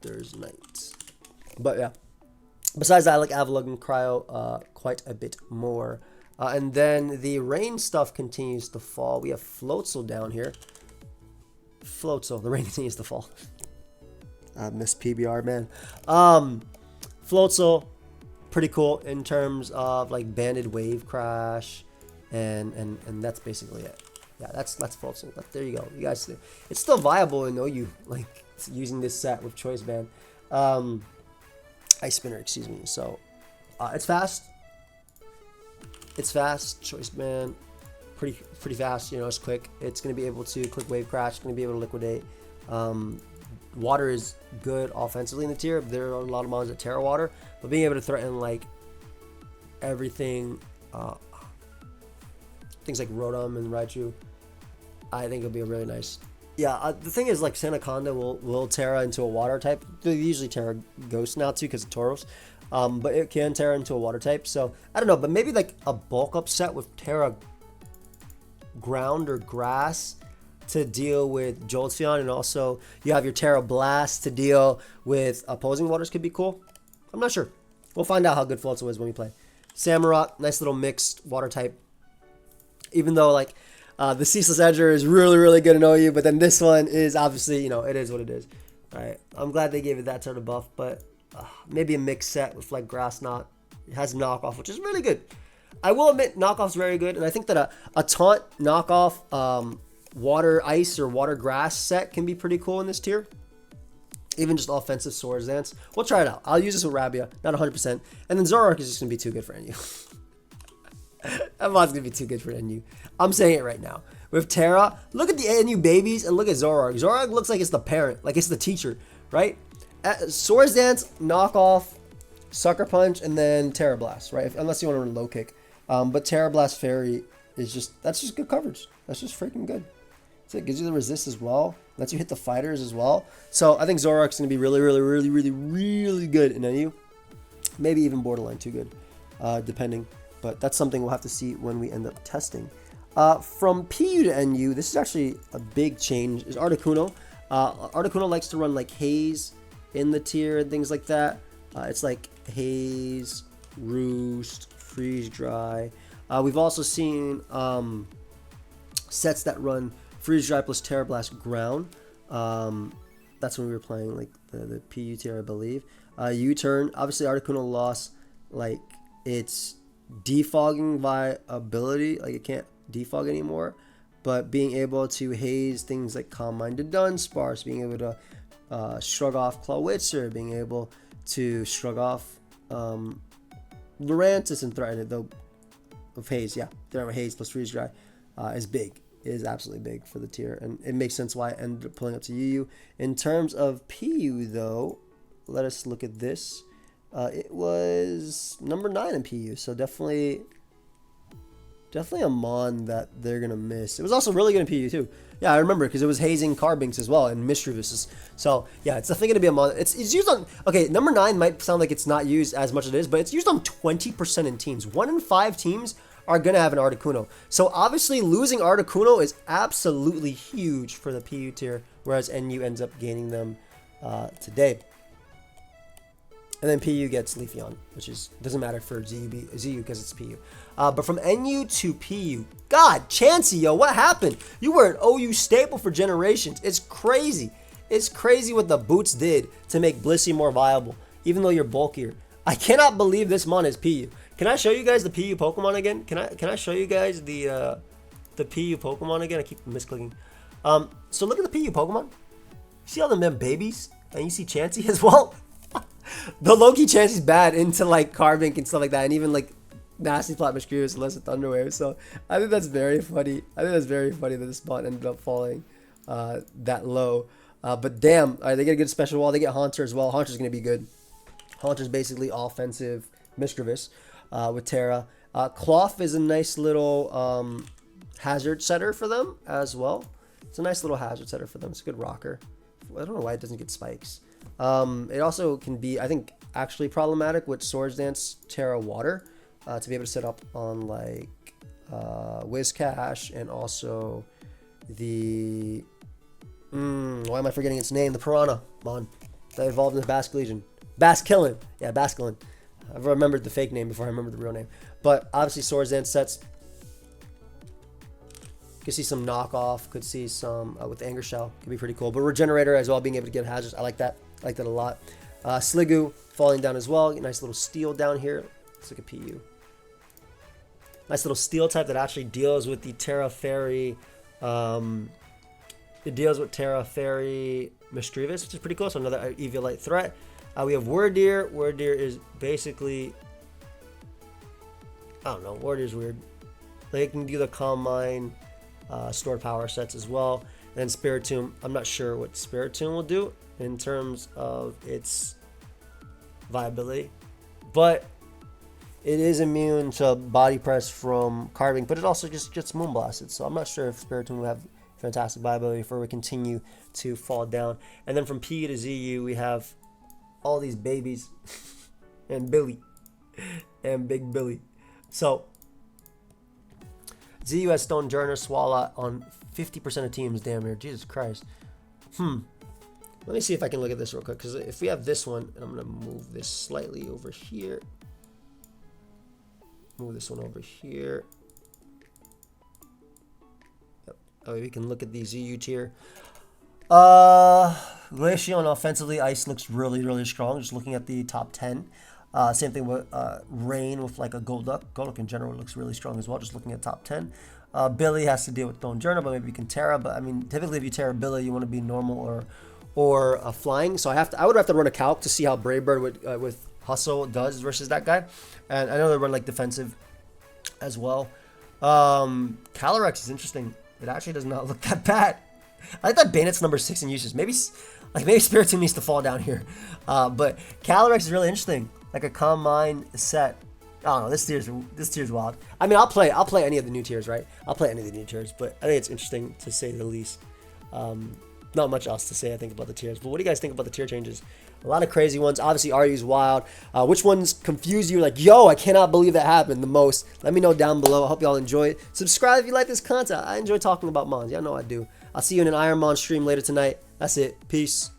S1: Thursday night. But yeah. Besides that, I like Avalugg and Cryo quite a bit more. And then the rain stuff continues to fall. We have Floatzel down here. Floatzel, the rain continues to fall. I miss PBR, man. Floatzel, pretty cool in terms of like banded wave crash, and that's basically it. Yeah, that's Floatzel. There you go. You guys, it's still viable in OU, like using this set with Choice Band, Ice Spinner, excuse me. So it's fast. It's fast. Choice Band, pretty fast. You know, it's quick. It's gonna be able to quick wave crash. It's gonna be able to liquidate. Water is good offensively in the tier. There are a lot of mons that Terra Water, but being able to threaten like everything, things like Rotom and Raichu, I think it'll be a really nice. Yeah, the thing is, like, Sandaconda will Terra into a water type. They usually Terra Ghost now too because of Tauros, but it can Terra into a water type. So I don't know, but maybe like a bulk up set with Terra Ground or Grass to deal with Jolteon, and also you have your Terra Blast to deal with opposing waters could be cool. I'm not sure. We'll find out how good Floatzel is when we play. Samurott, nice little mixed water type. Even though like the Ceaseless Edger is really good in OU, but then this one is obviously, you know, it is what it is. All right, I'm glad they gave it that sort of buff, but maybe a mixed set with like Grass Knot. It has knockoff, which is really good. I will admit knockoff's very good, and I think that a taunt knockoff water ice or water grass set can be pretty cool in this tier. Even just offensive Swords Dance. We'll try it out. I'll use this with Rabia, not 100%. And then Zoroark is just going to be too good for NU. That mod's going to be too good for NU. I'm saying it right now. With Terra, look at the NU babies and look at Zoroark. Zoroark looks like it's the parent, like it's the teacher, right? Swords Dance, knockoff, Sucker Punch, and then Terra Blast, right? Unless you want to run low kick. But Terra Blast Fairy is that's just good coverage. That's just freaking good. It gives you the resist as well. Lets you hit the fighters as well. So I think Zoroark's going to be really good in NU. Maybe even borderline too good, depending. But that's something we'll have to see when we end up testing. From PU to NU, this is actually a big change, is Articuno. Articuno likes to run like Haze in the tier and things like that. It's like Haze, Roost, Freeze Dry. We've also seen sets that run Freeze Dry plus Terra Blast Ground. That's when we were playing like the PU tier, I believe. U-turn, obviously Articuno lost like its defogging viability, like it can't defog anymore, but being able to haze things like Calm Minded Dunsparce, being able to shrug off Clawitzer, being able to shrug off Lurantis and threaten it though of haze. Yeah, there haze plus freeze dry is big. It is absolutely big for the tier, and it makes sense why I ended up pulling up to UU. In terms of PU though, let us look at this. It was number 9 in PU, so definitely a mon that they're gonna miss. It was also really good in PU too. Yeah, I remember because it was hazing Carbinks as well and Mischievous. So yeah, it's definitely gonna be a mon. It's used on. Okay, number 9 might sound like it's not used as much as it is, but it's used on 20% in teams. 1 in 5 teams are gonna have an Articuno. So obviously losing Articuno is absolutely huge for the PU tier, whereas NU ends up gaining them today. And then PU gets Leafeon, which doesn't matter for ZU because it's PU. But from NU to PU, God, Chansey, yo, what happened? You were an OU staple for generations. It's crazy. It's crazy what the boots did to make Blissey more viable, even though you're bulkier. I cannot believe this mon is PU. Can I show you guys the PU Pokemon again? Can I show you guys the PU Pokemon again? I keep misclicking. So look at the PU Pokemon. See all them babies? And you see Chansey as well? The Loki Chansey's bad into like Carbink and stuff like that, and even like Nasty Plot Mischievous unless it's Thunderwave. So I think that's very funny. I think that's very funny that this spot ended up falling that low. But damn, they get a good special wall. They get Haunter as well. Haunter's gonna be good. Haunter's basically offensive Mischievous with Terra. Cloth is a nice little hazard setter for them as well. It's a nice little hazard setter for them. It's a good rocker. I don't know why it doesn't get spikes. It also can be, I think, actually problematic with Swords Dance Terra Water to be able to set up on like Whiscash and also the why am I forgetting its name? The Piranha Mon that evolved into Basculegion. Basculin. Yeah, Basculin. I've remembered the fake name before I remember the real name. But obviously Swords Dance sets. Could see some knockoff. Could see some with Anger Shell. Could be pretty cool. But Regenerator as well, being able to get hazards. I like that. I like that a lot. Sliggoo falling down as well. Nice little steel down here. Let's look at PU. Nice little steel type that actually deals with the Terra Fairy. It deals with Terra Fairy Mischievous, which is pretty cool. So another Eviolite threat. We have Wordeer. Wordeer is basically, I don't know. Wordeer's weird. They can do the Calm Mind, stored power sets as well. And then Spiritomb. I'm not sure what Spiritomb will do in terms of its viability, but it is immune to body press from carving, but it also just gets moonblasted. So I'm not sure if Spiritomb will have fantastic viability before we continue to fall down. And then from P to ZU, we have all these babies and Billy and Big Billy. So ZU has Stone Journer Swallow on 50% of teams. Damn near, Jesus Christ. Let me see if I can look at this real quick, because if we have this one, and I'm going to move this slightly over here. Move this one over here. Yep. Oh, we can look at the ZU tier. Glaceon offensively, Ice looks really, really strong. Just looking at the top 10. Same thing with Rain with like a Golduck. Golduck in general looks really strong as well, just looking at top 10. Billy has to deal with Stone Journal, but maybe you can Terra. But I mean, typically if you Terra Billy, you want to be normal or flying. So I would have to run a calc to see how Brave Bird with Hustle does versus that guy. And I know they run like defensive as well. Calyrex is interesting. It actually does not look that bad. I like that Bandit's number 6 in uses. Maybe Spiritomb needs to fall down here. But Calyrex is really interesting. Like a Calm Mind set. I don't know. This tier's wild. I mean, I'll play any of the new tiers, right? I'll play any of the new tiers, but I think it's interesting to say the least. Not much else to say, I think, about the tiers. But what do you guys think about the tier changes? A lot of crazy ones. Obviously, RU's wild. Which ones confuse you? Like, yo, I cannot believe that happened the most. Let me know down below. I hope y'all enjoy it. Subscribe if you like this content. I enjoy talking about Mons. Y'all know I do. I'll see you in an Iron Mon stream later tonight. That's it. Peace.